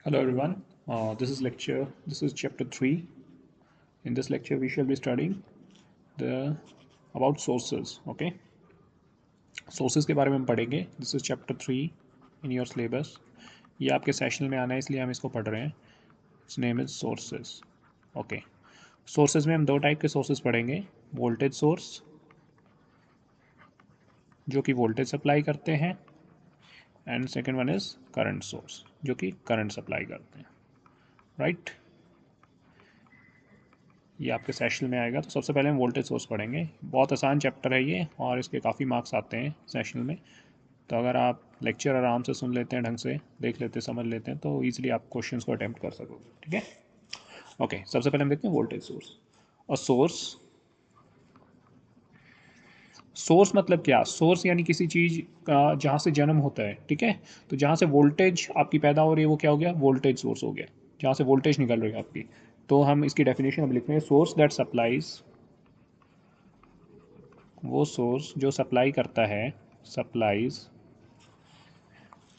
Hello everyone. This is chapter 3. In this lecture we shall be studying the about sources. Okay. Sources के बारे में हम पढ़ेंगे. This is chapter 3 in your syllabus. ये आपके session में आना है इसलिए हम इसको पढ़ रहे हैं. Its name is sources. Okay. Sources में हम दो टाइप के sources पढ़ेंगे. Voltage source जो कि voltage सप्लाई करते हैं and second one is current source जो कि करंट सप्लाई करते हैं. राइट. ये आपके सेशन में आएगा. तो सबसे पहले हम वोल्टेज सोर्स पढ़ेंगे. बहुत आसान चैप्टर है ये और इसके काफ़ी मार्क्स आते हैं सेशन में. तो अगर आप लेक्चर आराम से सुन लेते हैं, ढंग से देख लेते, समझ लेते हैं, तो ईजिली आप क्वेश्चंस को अटैम्प्ट कर सकोगे. ठीक है. ओके. सबसे पहले हम देखते हैं वोल्टेज सोर्स. और सोर्स सोर्स मतलब क्या? सोर्स यानी किसी चीज़ का जहाँ से जन्म होता है. ठीक है. तो जहाँ से वोल्टेज आपकी पैदा हो रही है वो क्या हो गया? वोल्टेज सोर्स हो गया. जहाँ से वोल्टेज निकल रही है आपकी. तो हम इसकी डेफिनेशन अब लिख रहे हैं. सोर्स दैट सप्लाइज, वो सोर्स जो सप्लाई करता है, सप्लाइज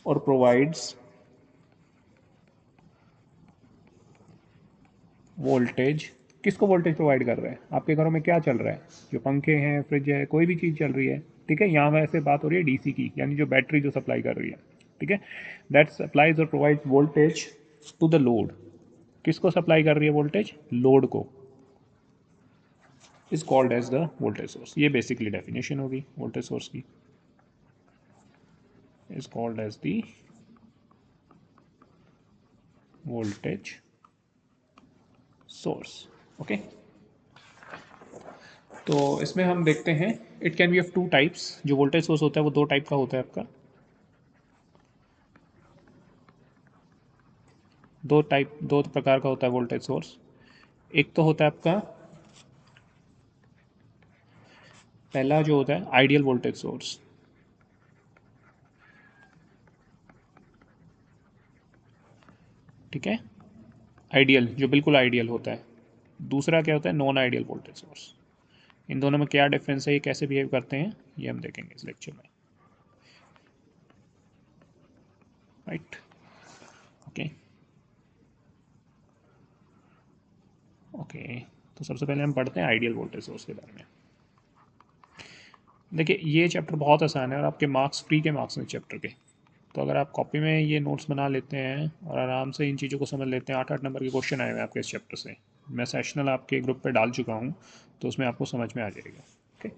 और प्रोवाइड्स वोल्टेज. किसको वोल्टेज प्रोवाइड कर रहे हैं? आपके घरों में क्या चल रहा है? जो पंखे हैं, फ्रिज है, कोई भी चीज़ चल रही है. ठीक है. यहाँ वैसे बात हो रही है डीसी की, यानी जो बैटरी जो सप्लाई कर रही है. ठीक है. दैट सप्लाइज और provide voltage to the load. किसको सप्लाई कर रही है वोल्टेज? लोड को. Is called as the voltage source. ये बेसिकली डेफिनेशन होगी वोल्टेज सोर्स की. Is called as the voltage source. Okay. तो इसमें हम देखते हैं it can be of two types. जो वोल्टेज सोर्स होता है वो दो टाइप का होता है आपका. दो प्रकार का होता है वोल्टेज सोर्स. एक तो होता है आपका पहला जो होता है आइडियल वोल्टेज सोर्स. ठीक है. आइडियल, जो बिल्कुल आइडियल होता है. दूसरा क्या होता है? Non ideal voltage source. इन दोनों में क्या डिफरेंस है, ये कैसे बिहेव करते हैं, ये हम देखेंगे इस लेक्चर में. राइट. ओके. ओके. तो सबसे पहले हम पढ़ते हैं आइडियल वोल्टेज सोर्स के बारे में. देखिए ये चैप्टर बहुत आसान है और आपके मार्क्स फ्री के मार्क्स हैं चैप्टर के. तो अगर आप कॉपी में ये नोट्स बना लेते हैं और आराम से इन चीज़ों को समझ लेते हैं. 8-8 नंबर के क्वेश्चन आए हुए हैं आपके इस चैप्टर से. मैं सेशनल आपके ग्रुप पे डाल चुका हूँ, तो उसमें आपको समझ में आ जाएगा. ओके.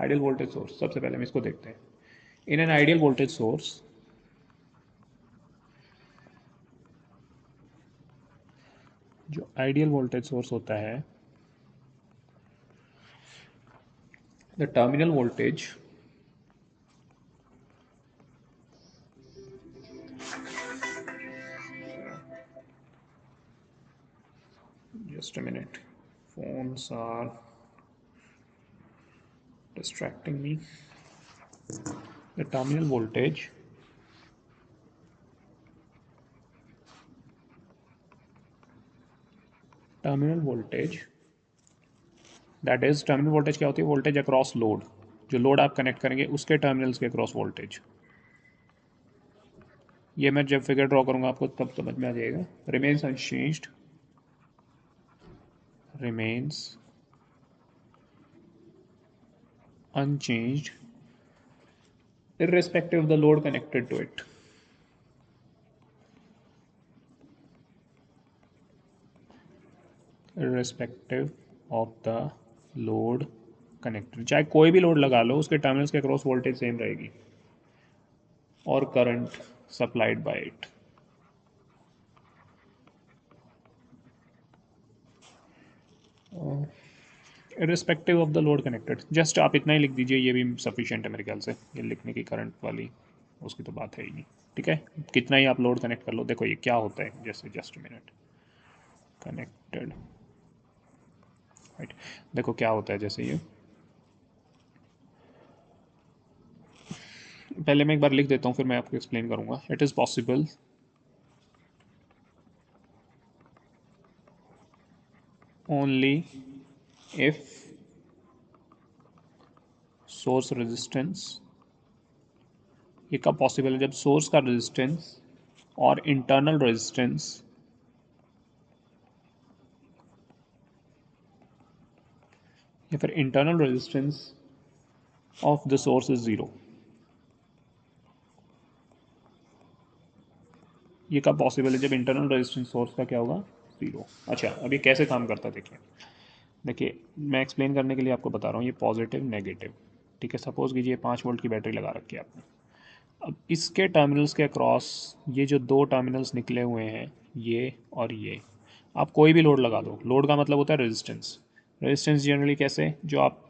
आइडियल वोल्टेज सोर्स, सबसे पहले हम इसको देखते हैं. In an ideal voltage source, जो आइडियल वोल्टेज सोर्स होता है, the terminal voltage just a minute, phones are distracting me. The terminal voltage, that is terminal voltage क्या होती है? Voltage across load. जो लोड आप कनेक्ट करेंगे उसके टर्मिनल्स के अक्रॉस वोल्टेज. ये मैं जब फिगर ड्रॉ करूंगा आपको तब समझ में आ जाएगा. Remains unchanged, remains unchanged irrespective of the load connected to it. Irrespective of the load connected. चाहे कोई भी लोड लगा लो उसके टर्मिनल्स के अक्रॉस वोल्टेज सेम रहेगी और current supplied bye it. Irrespective of the load connected. Just आप इतना ही लिख दीजिए, ये भी सफिशिएंट है मेरे ख्याल से. ये लिखने की करंट वाली उसकी तो बात है ही नहीं. ठीक है. कितना ही आप लोड कनेक्ट कर लो. देखो ये क्या होता है, जैसे जस्ट मिनट, कनेक्टेड. राइट. देखो क्या होता है. जैसे ये पहले मैं एक बार लिख देता हूँ फिर मैं आपको एक्सप्लेन करूँगा. It is possible only if source resistance. ये कब पॉसिबल है? जब सोर्स का रेजिस्टेंस और इंटरनल रेजिस्टेंस या फिर internal resistance of the source is zero. ये कब पॉसिबल है? जब इंटरनल रेजिस्टेंस सोर्स का क्या होगा? ज़ीरो। अच्छा, अब ये कैसे काम करता है देखिए। देखिए मैं एक्सप्लेन करने के लिए आपको बता रहा हूँ, ये पॉजिटिव नेगेटिव, ठीक है। सपोज कीजिए 5 वोल्ट की बैटरी लगा रखी है आपने। अब इसके टर्मिनल्स के अक्रॉस ये जो दो टर्मिनल्स निकले हुए हैं, ये और ये, आप कोई भी लोड लगा दो। लोड का मतलब होता है रेजिस्टेंस। रेजिस्टेंस जनरली कैसे, जो आप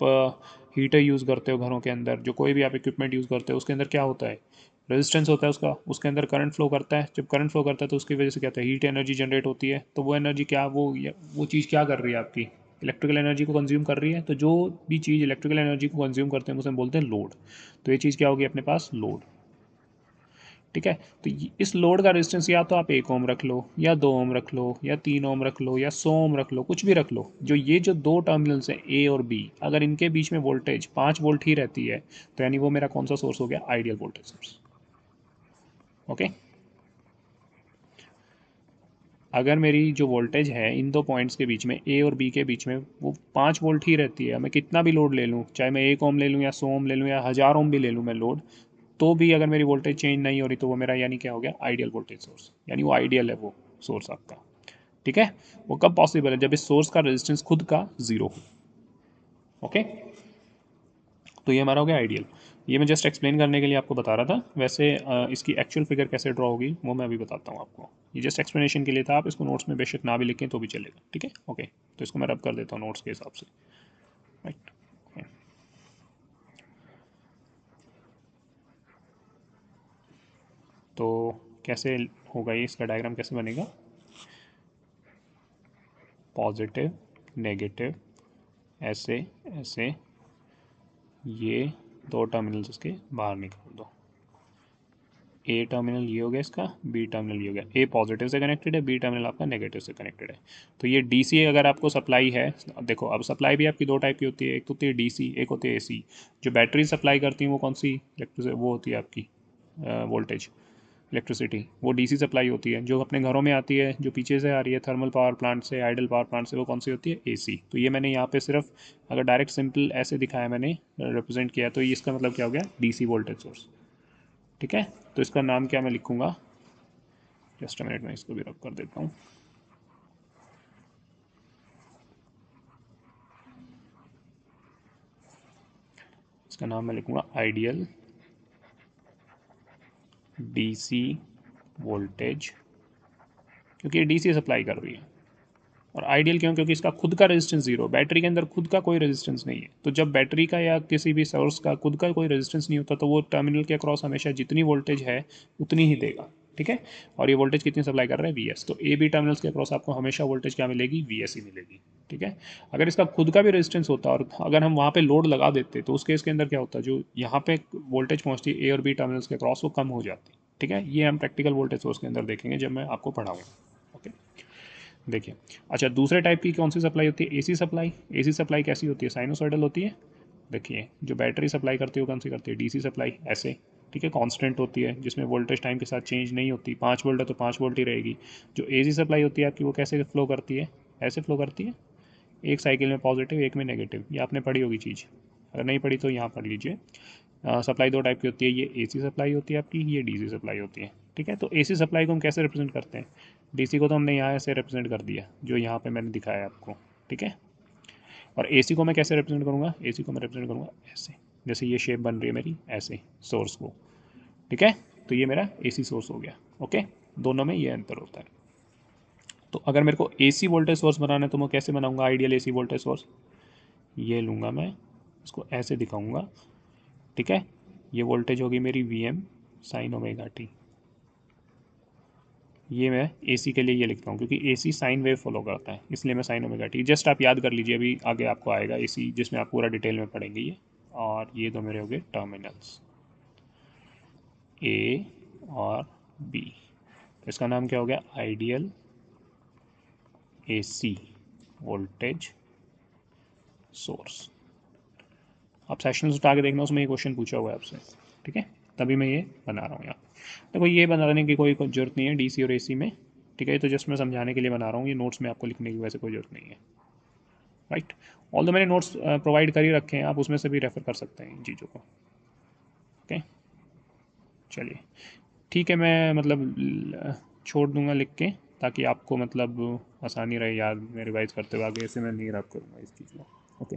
हीटर यूज़ करते हो घरों के अंदर, जो कोई भी आप इक्विपमेंट यूज़ करते हो, उसके अंदर क्या होता है? रेजिस्टेंस होता है उसका। उसके अंदर करंट फ्लो करता है। जब करंट फ्लो करता है तो उसकी वजह से क्या होता है? हीट एनर्जी जनरेट होती है। तो वो एनर्जी क्या, वो चीज़ क्या कर रही है आपकी? इलेक्ट्रिकल एनर्जी को कंज्यूम कर रही है। तो जो भी चीज़ इलेक्ट्रिकल एनर्जी को कंज्यूम करते हैं उसे हम बोलते हैं लोड। तो ये चीज़ क्या होगी अपने पास? लोड। ठीक है। तो इस लोड का रेजिस्टेंस या तो आप 1 ओम रख लो, या 2 ओम रख लो, या 3 ओम रख लो, या 100 ओम रख लो, कुछ भी रख लो। ये जो दो टर्मिनल्स हैं ए और बी, अगर इनके बीच में वोल्टेज 5 वोल्ट ही रहती है तो यानी वो मेरा कौन सा सोर्स हो गया? Ideal voltage source. ओके। अगर मेरी जो वोल्टेज है इन दो पॉइंट्स के बीच में, ए और बी के बीच में, वो 5 वोल्ट ही रहती है, मैं कितना भी लोड ले लूँ, चाहे मैं 1 ओम ले लूँ, या 100 ओम ले लूँ, या 1000 ओम भी ले लूँ मैं लोड, तो भी अगर मेरी वोल्टेज चेंज नहीं हो रही तो वो मेरा यानी क्या हो गया? Ideal voltage source. यानी वो आइडियल है वो सोर्स आपका। ठीक है। वो कब पॉसिबल है? जब इस सोर्स का रेजिस्टेंस खुद का ज़ीरो हो। ओके। तो ये हमारा हो गया आइडियल। ये मैं जस्ट एक्सप्लेन करने के लिए आपको बता रहा था। वैसे इसकी एक्चुअल फिगर कैसे ड्रॉ होगी वो मैं अभी बताता हूँ आपको। ये जस्ट एक्सप्लेनेशन के लिए था। आप इसको नोट्स में बेशक ना भी लिखें तो भी चलेगा। ठीक है। ओके। तो इसको मैं रब कर देता हूँ नोट्स के हिसाब से। राइट। तो कैसे होगा ये, इसका डायग्राम कैसे बनेगा? पॉजिटिव नेगेटिव, ऐसे ऐसे, ये दो टर्मिनल्स इसके बाहर निकाल दो। ए टर्मिनल ये हो गया इसका, बी टर्मिनल ये हो गया। ए पॉजिटिव से कनेक्टेड है, बी टर्मिनल आपका नेगेटिव से कनेक्टेड है। तो ये डीसी अगर आपको सप्लाई है, देखो अब सप्लाई भी आपकी दो टाइप की होती है। एक तो होती है डीसी, एक होती है एसी। जो बैटरी सप्लाई करती है वो कौन सी इलेक्ट्रिक वो होती है आपकी? वोल्टेज, इलेक्ट्रिसिटी, वो डीसी सप्लाई होती है। जो अपने घरों में आती है, जो पीछे से आ रही है थर्मल पावर प्लांट से, आइडल पावर प्लांट से, वो कौन सी होती है? एसी। तो ये मैंने यहाँ पे सिर्फ अगर डायरेक्ट सिंपल ऐसे दिखाया, मैंने रिप्रेजेंट किया, तो ये इसका मतलब क्या हो गया? DC voltage source. ठीक है। तो इसका नाम क्या मैं लिखूंगा? जस्ट अ मिनट में इसको भी रब कर देता हूँ। इसका नाम मैं लिखूंगा आइडियल डीसी वोल्टेज, क्योंकि ये डीसी सप्लाई कर रही है। और आइडियल क्यों? क्योंकि इसका खुद का रेजिस्टेंस जीरो, बैटरी के अंदर खुद का कोई रेजिस्टेंस नहीं है। तो जब बैटरी का या किसी भी सोर्स का खुद का कोई रेजिस्टेंस नहीं होता तो वो टर्मिनल के अक्रॉस हमेशा जितनी वोल्टेज है उतनी ही देगा। ठीक है। और ये वोल्टेज कितनी सप्लाई कर रहा है? V S. तो ए बी टर्मिनल्स के अक्रॉस आपको हमेशा वोल्टेज क्या मिलेगी? वी एस ही मिलेगी। ठीक है। अगर इसका खुद का भी रेजिस्टेंस होता और अगर हम वहाँ पे लोड लगा देते तो उस केस के अंदर क्या होता? जो यहाँ पे वोल्टेज पहुँचती है ए और बी टर्मिनल्स के अक्रॉस, वो कम हो जाती। ठीक है। ये हम प्रैक्टिकल वोल्टेज सोर्स के अंदर देखेंगे जब मैं आपको पढ़ाऊँगा। ओके। देखिए, अच्छा दूसरे टाइप की कौन सी सप्लाई होती है? AC supply. एसी सप्लाई कैसी होती है? साइनोसॉइडल होती है। देखिए, जो बैटरी सप्लाई करती है वो कौन सी करती है? डीसी सप्लाई, ऐसे। ठीक है। कांस्टेंट होती है, जिसमें वोल्टेज टाइम के साथ चेंज नहीं होती। 5 वोल्ट है तो 5 वोल्ट ही रहेगी। जो एसी सप्लाई होती है आपकी, वो कैसे फ्लो करती है? ऐसे फ्लो करती है, एक साइकिल में पॉजिटिव एक में नेगेटिव। ये आपने पढ़ी होगी चीज़, अगर नहीं पढ़ी तो यहाँ पढ़ लीजिए। सप्लाई दो टाइप की होती है, ये एसी सप्लाई होती है आपकी, ये डीसी सप्लाई होती है। ठीक है। तो एसी सप्लाई को हम कैसे रिप्रेजेंट करते हैं? डीसी को तो हमने यहाँ ऐसे रिप्रेजेंट कर दिया जो यहाँ पे मैंने दिखाया आपको। ठीक है। और एसी को मैं कैसे रिप्रेजेंट करूँगा? एसी को मैं रिप्रेजेंट करूँगा ऐसे, जैसे ये शेप बन रही है मेरी ऐसे, सोर्स को। ठीक है। तो ये मेरा एसी सोर्स हो गया। ओके। दोनों में ये अंतर होता है। तो अगर मेरे को एसी वोल्टेज सोर्स बनाना है तो मैं कैसे बनाऊंगा आइडियल एसी वोल्टेज सोर्स? ये लूँगा मैं, इसको ऐसे दिखाऊंगा। ठीक है। ये वोल्टेज होगी मेरी V M sine omega T. ये मैं एसी के लिए ये लिखता हूँ क्योंकि एसी साइन वेव फॉलो करता है, इसलिए मैं साइन ओमेगा टी। जस्ट आप याद कर लीजिए, अभी आगे आपको आएगा एसी जिसमें आप पूरा डिटेल में पढ़ेंगे ये। और ये दो मेरे हो गए टर्मिनल्स, ए और बी। इसका नाम क्या हो गया? Ideal AC voltage source. आप सेशंस उठा के देखना, उसमें ये क्वेश्चन पूछा हुआ है आपसे। ठीक है। तभी मैं ये बना रहा हूँ यहाँ। देखो ये बनाने की कोई ज़रूरत नहीं है डीसी और एसी में, ठीक है, ये तो जस्ट मैं समझाने के लिए बना रहा हूँ, ये नोट्स में आपको लिखने की वैसे कोई ज़रूरत नहीं है, राइट। ऑल दो मैंने नोट्स प्रोवाइड कर ही रखे हैं, आप उसमें से भी रेफर कर सकते हैं इन चीज़ों को, ओके। चलिए ठीक है, मैं मतलब छोड़ दूंगा लिख के, ताकि आपको मतलब आसानी रहे याद में रिवाइज करते हुए, आगे ऐसे मैं नहीं रब करूँगा इस चीज़ को, ओके।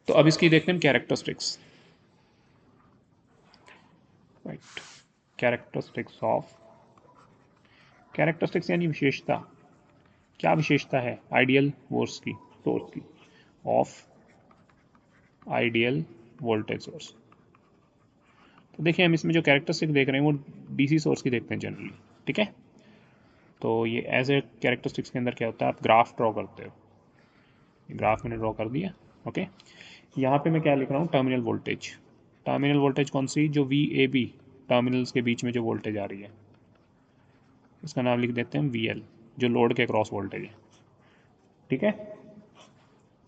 तो अब इसकी देखते हैं characteristics, right. Characteristics of, characteristics यानी विशेषता, क्या विशेषता है आइडियल वोर्स की, सोर्स की, ऑफ आइडियल वोल्टेज सोर्स। तो देखिए हम इसमें जो कैरेक्टरिस्टिक देख रहे हैं वो डीसी सोर्स की देखते हैं जनरली, ठीक है। तो ये एज ए कैरेक्टरिस्टिक्स के अंदर क्या होता है, आप ग्राफ ड्रॉ करते हो, ग्राफ मैंने ड्रॉ कर दिया, ओके। यहाँ पे मैं क्या लिख रहा हूँ, टर्मिनल वोल्टेज, टर्मिनल वोल्टेज कौन सी, जो वी ए बी टर्मिनल्स के बीच में जो वोल्टेज आ रही है, इसका नाम लिख देते हैं वी एल, जो लोड के क्रॉस वोल्टेज है, ठीक है।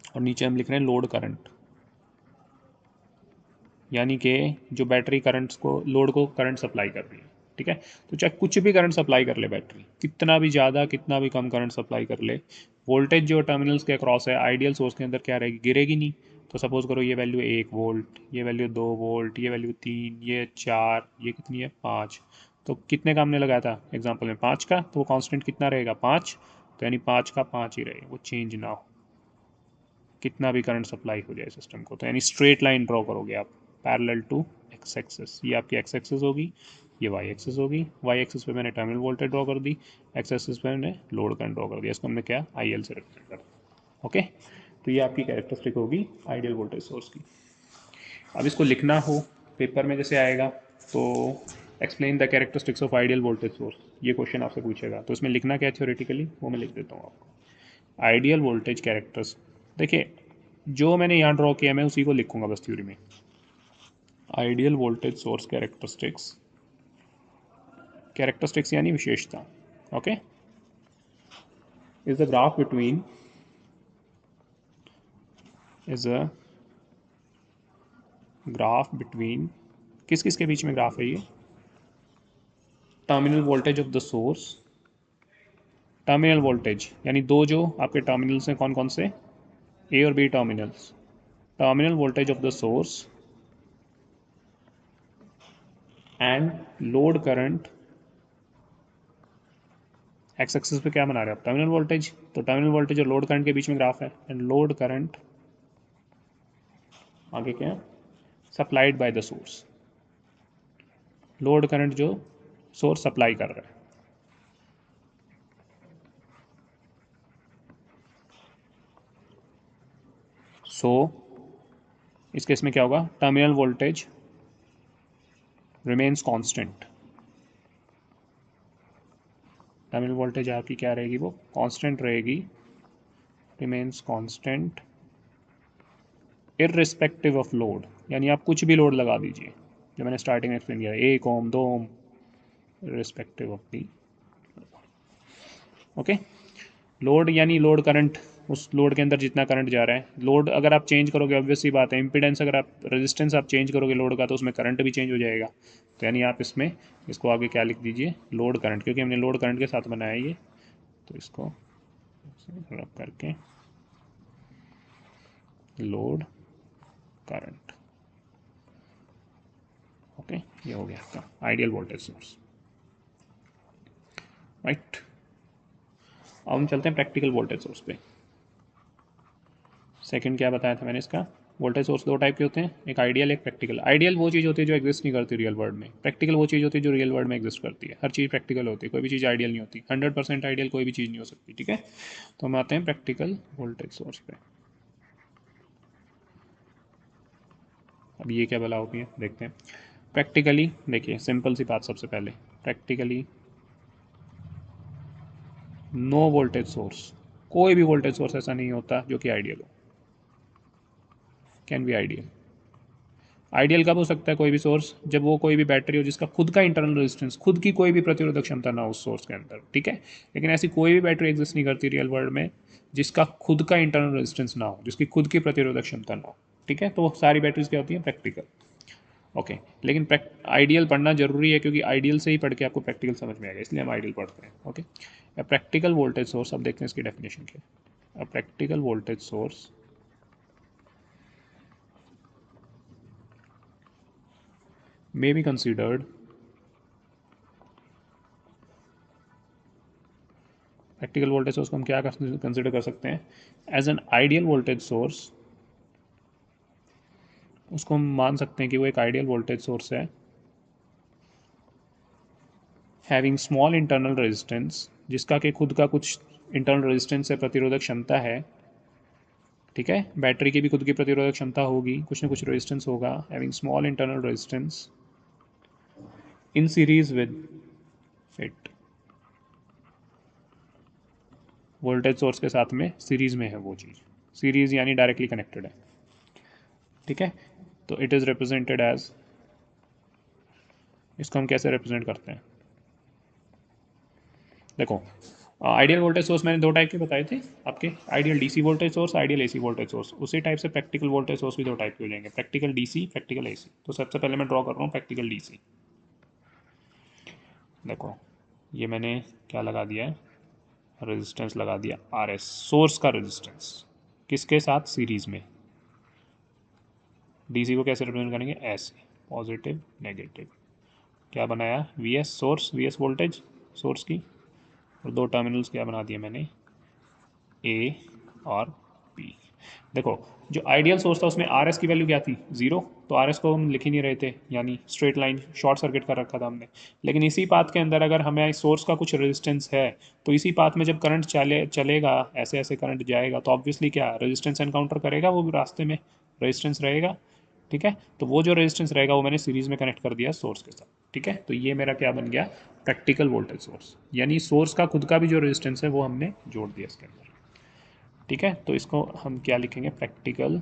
और नीचे हम लिख रहे हैं लोड करंट, यानी कि जो बैटरी करंट्स को, लोड को करंट सप्लाई कर रही है, ठीक है। तो चाहे कुछ भी करंट सप्लाई कर ले बैटरी, कितना भी ज़्यादा कितना भी कम करंट सप्लाई कर ले, वोल्टेज जो टर्मिनल्स के अक्रॉस है आइडियल सोर्स के अंदर क्या रहेगी, गिरेगी नहीं। तो सपोज करो ये वैल्यू 1 वोल्ट, ये वैल्यू 2 वोल्ट, ये वैल्यू 3, ये 4, ये कितनी है 5। तो कितने का हमने लगाया था एग्जाम्पल में 5 का, तो वो कॉन्स्टेंट कितना रहेगा 5, तो यानी 5 का 5 ही रहे, वो चेंज ना हो, कितना भी करंट सप्लाई हो जाए सिस्टम को। तो यानी स्ट्रेट लाइन ड्रॉ करोगे आप पैरेलल टू एक्स एक्सेस, ये आपकी एक्स एक्सेस होगी, ये वाई एक्सेस होगी, वाई एक्सेस पे मैंने टर्मिनल वोल्टेज ड्रॉ कर दी, एक्स एक्सेस पे मैंने लोड करंट ड्रॉ कर दिया, इसको हमने क्या आई एल से रिप्रेजेंट कर दिया, ओके। तो ये आपकी कैरेक्टरिस्टिक होगी आइडियल वोल्टेज सोर्स की। अब इसको लिखना हो पेपर में जैसे आएगा, तो explain the characteristics of ideal voltage source, ये क्वेश्चन आपसे पूछेगा, तो इसमें लिखना क्या है थ्योरेटिकली वो मैं लिख देता हूँ आपको। आइडियल वोल्टेज कैरेक्टर्स, देखिए जो मैंने यहाँ ड्रॉ किया मैं उसी को लिखूंगा बस थ्योरी में। Ideal voltage source characteristics, characteristics यानी विशेषता, okay, is the graph between, is a graph between, किस किस के बीच में ग्राफ है ये, terminal voltage of the source, terminal voltage यानी दो जो आपके टर्मिनल्स हैं कौन कौन से, ए और B terminals, terminal voltage of the source and load current, X axis पे क्या बना रहे हैं आप टर्मिनल वोल्टेज, तो टर्मिनल वोल्टेज और लोड करंट के बीच में ग्राफ है, एंड लोड करंट आगे क्या supplied by the source, load current जो सोर्स सप्लाई कर रहा है। सो इस केस में क्या होगा, terminal voltage remains constant, terminal voltage आपकी क्या रहेगी, वो कांस्टेंट रहेगी, remains constant irrespective of load, यानी आप कुछ भी लोड लगा दीजिए, जो मैंने स्टार्टिंग में एक्सप्लेन किया 1 ohm 2 ohm, respective of the, okay. Load यानी लोड करंट, उस लोड के अंदर जितना करंट जा रहा है, लोड अगर आप चेंज करोगे ऑब्वियस सी बात है, इंपीडेंस अगर आप रेजिस्टेंस आप चेंज करोगे लोड का, तो उसमें करंट भी चेंज हो जाएगा। तो यानी आप इसमें इसको आगे क्या लिख दीजिए, लोड करंट, क्योंकि हमने लोड करंट के साथ बनाया ये, तो इसको रब करके लोड करंट, ओके, ये हो गया आपका आइडियल वोल्टेज सोर्स, राइट। अब हम चलते हैं प्रैक्टिकल वोल्टेज सोर्स पे। सेकंड क्या बताया था मैंने इसका, वोल्टेज सोर्स दो टाइप के होते हैं, एक आइडियल एक प्रैक्टिकल। आइडियल वो चीज़ होती है जो एग्जिस्ट नहीं करती रियल वर्ल्ड में, प्रैक्टिकल वो चीज़ होती है जो रियल वर्ल्ड में एग्जिस्ट करती है। हर चीज़ प्रैक्टिकल होती है, कोई भी चीज़ आइडियल नहीं होती, 100% आइडियल कोई भी चीज़ नहीं हो सकती, ठीक है। तो हम आते हैं प्रैक्टिकल वोल्टेज सोर्स पे। अब ये क्या भला होती है देखते हैं। प्रैक्टिकली देखिए सिंपल सी बात, सबसे पहले प्रैक्टिकली नो वोल्टेज सोर्स, कोई भी वोल्टेज सोर्स ऐसा नहीं होता जो कि आइडियल हो, कैन बी आइडियल। आइडियल कब हो सकता है कोई भी सोर्स, जब वो कोई भी बैटरी हो जिसका खुद का इंटरनल रेजिस्टेंस, खुद की कोई भी प्रतिरोधक क्षमता ना हो उस सोर्स के अंदर, ठीक है। लेकिन ऐसी कोई भी बैटरी एग्जिस्ट नहीं करती रियल वर्ल्ड में जिसका खुद का इंटरनल रेजिस्टेंस ना हो, जिसकी खुद की प्रतिरोधक क्षमता ना हो, ठीक है। तो सारी बैटरीज क्या होती हैं प्रैक्टिकल। ओके लेकिन आइडियल पढ़ना जरूरी है क्योंकि आइडियल से ही पढ़ के आपको प्रैक्टिकल समझ में आएगा, इसलिए हम आइडियल पढ़ते हैं। ओके, प्रैक्टिकल वोल्टेज सोर्स, अब देखते हैं इसकी डेफिनेशन क्या है। Practical voltage source may be considered, practical voltage source को हम क्या कंसिडर कर सकते हैं, as an ideal voltage source. उसको हम मान सकते हैं कि वो एक आइडियल वोल्टेज सोर्स है, हैविंग स्मॉल इंटरनल रेजिस्टेंस, जिसका कि खुद का कुछ इंटरनल रेजिस्टेंस से प्रतिरोधक क्षमता है। ठीक है, बैटरी की भी खुद की प्रतिरोधक क्षमता होगी, कुछ ना कुछ रेजिस्टेंस होगा, having small internal resistance in series with it, voltage source के साथ में सीरीज में है वो चीज़, सीरीज यानी डायरेक्टली कनेक्टेड है। ठीक है, तो इट इज़ रिप्रेजेंटेड एज, इसको हम कैसे रिप्रेजेंट करते हैं, देखो आइडियल वोल्टेज सोर्स मैंने दो टाइप के बताए थे आपके, ideal DC voltage source, ideal AC voltage source. उसी टाइप से प्रैक्टिकल वोल्टेज सोर्स भी दो टाइप के हो जाएंगे, प्रैक्टिकल डीसी, प्रैक्टिकल एसी। तो सबसे पहले मैं ड्रॉ कर रहा हूँ प्रैक्टिकल डीसी। देखो ये मैंने क्या लगा दिया है, रेजिस्टेंस लगा दिया आर एस, सोर्स का रेजिस्टेंस, किसके साथ, सीरीज में। डीसी को कैसे रिप्रेजेंट करेंगे, ऐसे, पॉजिटिव नेगेटिव। क्या बनाया, V S source, V S voltage source की, और दो टर्मिनल्स क्या बना दिए मैंने, ए और बी। देखो जो आइडियल सोर्स था उसमें आर एस की वैल्यू क्या थी, जीरो, तो आर एस को हम लिख ही नहीं रहे थे, यानी स्ट्रेट लाइन शॉर्ट सर्किट कर रखा था हमने। लेकिन इसी पाथ के अंदर अगर हमें सोर्स का कुछ रेजिस्टेंस है, तो इसी पाथ में जब करंट चलेगा, ऐसे ऐसे करंट जाएगा, तो ऑब्वियसली क्या रेजिस्टेंस एनकाउंटर करेगा, वो भी रास्ते में रेजिस्टेंस रहेगा। ठीक है, तो वो जो रेजिस्टेंस रहेगा वो मैंने सीरीज में कनेक्ट कर दिया सोर्स के साथ। ठीक है, तो ये मेरा क्या बन गया, प्रैक्टिकल वोल्टेज सोर्स, यानी सोर्स का खुद का भी जो रेजिस्टेंस है वो हमने जोड़ दिया इसके अंदर। ठीक है, तो इसको हम क्या लिखेंगे, प्रैक्टिकल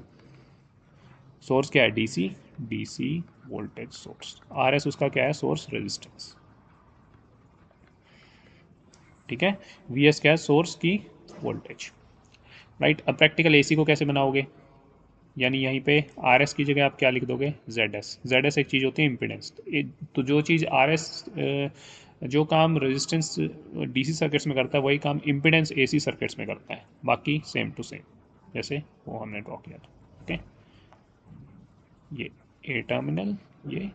सोर्स क्या है, DC, DC voltage source, R S उसका क्या है, सोर्स रेजिस्टेंस। ठीक है, वी एस क्या है, सोर्स की वोल्टेज। राइट, अब प्रैक्टिकल एसी को कैसे बनाओगे, यानी यहीं पे आर एस की जगह आप क्या लिख दोगे, जेड एस। जेड एस एक चीज़ होती है इम्पिडेंस, तो जो चीज़ आर एस, जो काम रेजिस्टेंस डीसी सर्किट्स में करता है वही काम इम्पिडेंस एसी सर्किट्स में करता है, बाकी सेम टू सेम, जैसे वो हमने ड्रॉ किया था। ओके, ये ए टर्मिनल, ये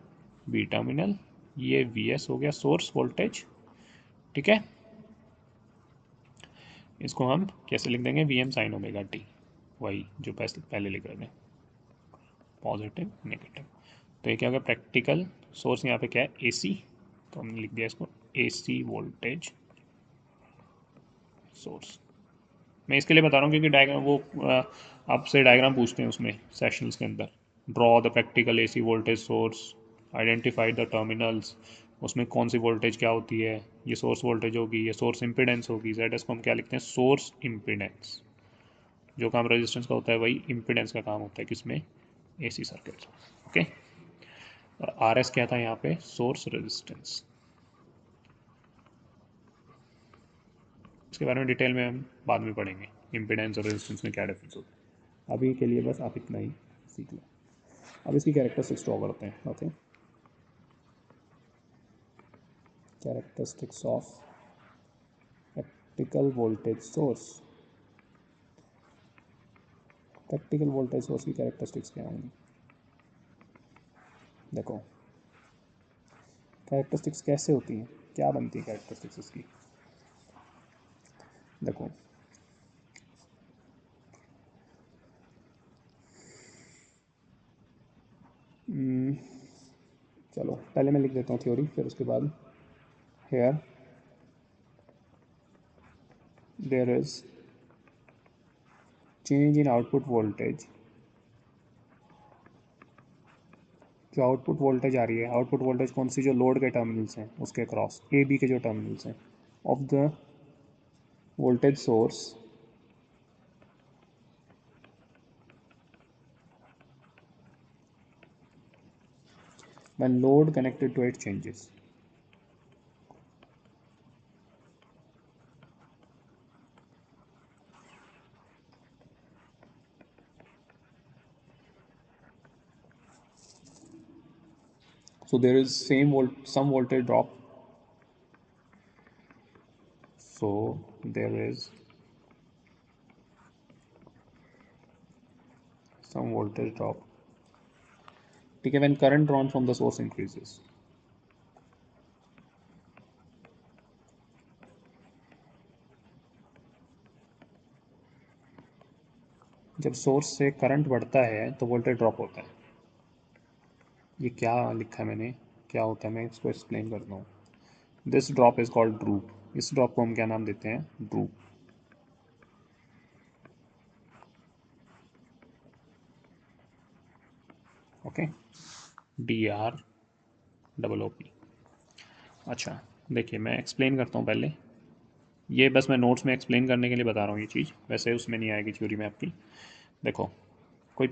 बी टर्मिनल, ये वी एस हो गया सोर्स वोल्टेज। ठीक है, इसको हम कैसे लिख देंगे, V M sine omega T, वही जो पहले लिख रहे थे, पॉजिटिव नेगेटिव। तो ये क्या होगा, प्रैक्टिकल सोर्स यहाँ पे क्या है, ए सी, तो हमने लिख दिया इसको ए सी वोल्टेज सोर्स। मैं इसके लिए बता रहा हूँ क्योंकि डायग्राम वो आपसे डायग्राम पूछते हैं उसमें सेशंस के अंदर, draw the practical AC voltage source, identify the terminals, उसमें कौन सी वोल्टेज क्या होती है, ये सोर्स वोल्टेज होगी, ये सोर्स इम्पिडेंस होगी, जेड एस को हम क्या लिखते हैं, सोर्स इम्पिडेंस। जो काम रेजिस्टेंस का होता है वही इम्पिडेंस का काम होता है किसमें, एसी सर्किट। ओके, और आर एस क्या था यहाँ पे, सोर्स रेजिस्टेंस। इसके बारे में डिटेल में हम बाद में पढ़ेंगे, इम्पिडेंस और रेजिस्टेंस में क्या डिफरेंस होता है। अभी के लिए बस आप इतना ही सीख लो। अब इसकी कैरेक्टरिस्टिक्स ड्रॉ करते हैं। Okay, characteristics of practical voltage source. Practical voltage source की कैरेक्टरिस्टिक्स क्या होंगी, देखो कैरेक्टरिस्टिक्स कैसे होती हैं, क्या बनती है कैरेक्टरिस्टिक्स इसकी, देखो चलो पहले मैं लिख देता हूँ थ्योरी, फिर उसके बाद, here there is change in output voltage, जो आउटपुट वोल्टेज आ रही है, आउटपुट वोल्टेज कौन सी, जो लोड के टर्मिनल्स हैं उसके क्रॉस, ए बी के जो टर्मिनल्स हैं, of the voltage source when load connected to it changes। So there is some voltage drop. So there is some voltage drop. ठीक है, when current drawn from the source increases. जब source से current बढ़ता है तो voltage drop होता है। ये क्या लिखा है मैंने, क्या होता है, मैं इसको एक्सप्लेन करता हूँ। This drop is called drupe. इस ड्रॉप को हम क्या नाम देते हैं, ड्रूप। Okay, DROOP। अच्छा देखिए, मैं एक्सप्लेन करता हूँ पहले। ये बस मैं नोट्स में एक्सप्लेन करने के लिए बता रहा हूँ ये चीज़, वैसे उसमें नहीं आएगी थ्योरी में आपकी। देखो, कोई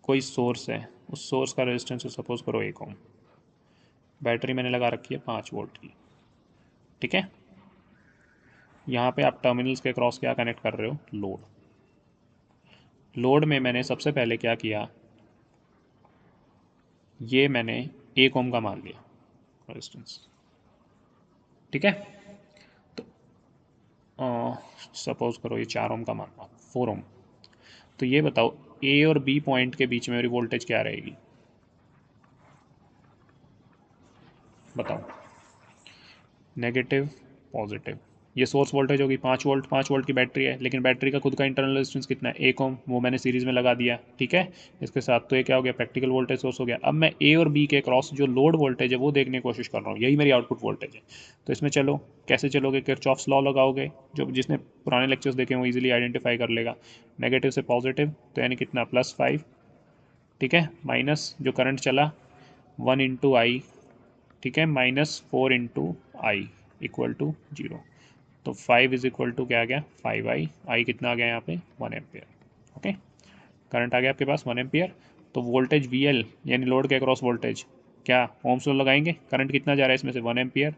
कोई सोर्स है, उस सोर्स का रेजिस्टेंस सपोज करो 1 ओम। बैटरी मैंने लगा रखी है 5 वोल्ट की। ठीक है, यहाँ पे आप टर्मिनल्स के क्रॉस क्या कनेक्ट कर रहे हो, लोड। लोड में मैंने सबसे पहले क्या किया, ये मैंने 1 ओम का मान लिया रेजिस्टेंस। ठीक है, तो सपोज करो ये 4 ओम का मान लो, 4 ओम। तो ये बताओ ए और बी पॉइंट के बीच में मेरी वोल्टेज क्या रहेगी, बताओ। Negative, positive. ये सोर्स वोल्टेज होगी 5 वोल्ट, 5 वोल्ट की बैटरी है, लेकिन बैटरी का खुद का इंटरनल रेजिस्टेंस कितना है, 1 ओम, वो मैंने सीरीज में लगा दिया। ठीक है, इसके साथ तो ये क्या हो गया, प्रैक्टिकल वोल्टेज सोर्स हो गया। अब मैं ए और बी के क्रॉस जो लोड वोल्टेज है वो देखने की कोशिश कर रहा हूँ, यही मेरी आउटपुट वोल्टेज है। तो इसमें चलो, कैसे चलोगे, किरचॉफ्स लॉ लगाओगे, जो जिसने पुराने लेक्चर्स देखे वो ईजिली आइडेंटिफाई कर लेगा। नेगेटिव से पॉजिटिव तो यानी कितना, +5। ठीक है, माइनस जो करंट चला 1 × I। ठीक है, -4 × I इक्वल टू 0। तो 5 इज इक्वल टू क्या आ गया, 5I। आई कितना आ गया यहाँ पे, 1 एम्पियर। ओके, करंट आ गया आपके पास 1 एम्पियर। तो वोल्टेज VL यानी लोड के अक्रॉस वोल्टेज क्या, ओम्स लॉ लगाएंगे, करंट कितना जा रहा है इसमें से, 1 एम्पियर।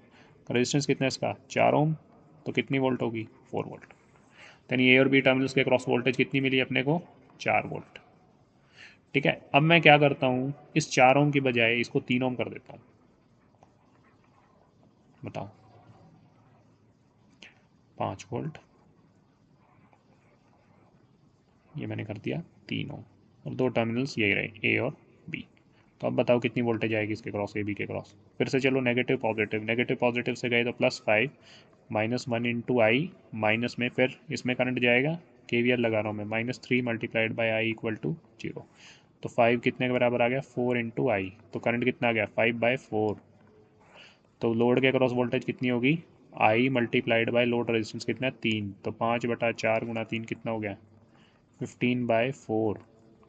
रेजिस्टेंस कितना है इसका, 4 ओम। तो कितनी वोल्ट होगी, 4 वोल्ट। यानी ए और बी टर्मिनल्स के क्रॉस वोल्टेज कितनी मिली अपने को, 4 वोल्ट। ठीक है, अब मैं क्या करता हूँ, इस 4 ओम की बजाय इसको 3 ओम कर देता हूँ। बताओ, 5 वोल्ट, ये मैंने कर दिया 3 ओम, और 2 टर्मिनल्स यही रहे, ए और बी। तो अब बताओ कितनी वोल्टेज आएगी इसके क्रॉस, ए बी के क्रॉस। फिर से चलो, नेगेटिव पॉजिटिव, नेगेटिव पॉजिटिव से गए तो +5, -1 × I, माइनस में फिर इसमें करंट जाएगा, KVL लगा रहा हूँ मैं, -3 × I इक्वल टू 0। तो 5 कितने के बराबर आ गया, 4 × I। तो करंट कितना आ गया, 5/4। तो लोड के क्रॉस वोल्टेज कितनी होगी, I × लोड रेजिस्टेंस कितना है, 3। तो 5/4 × 3 कितना हो गया, 15/4।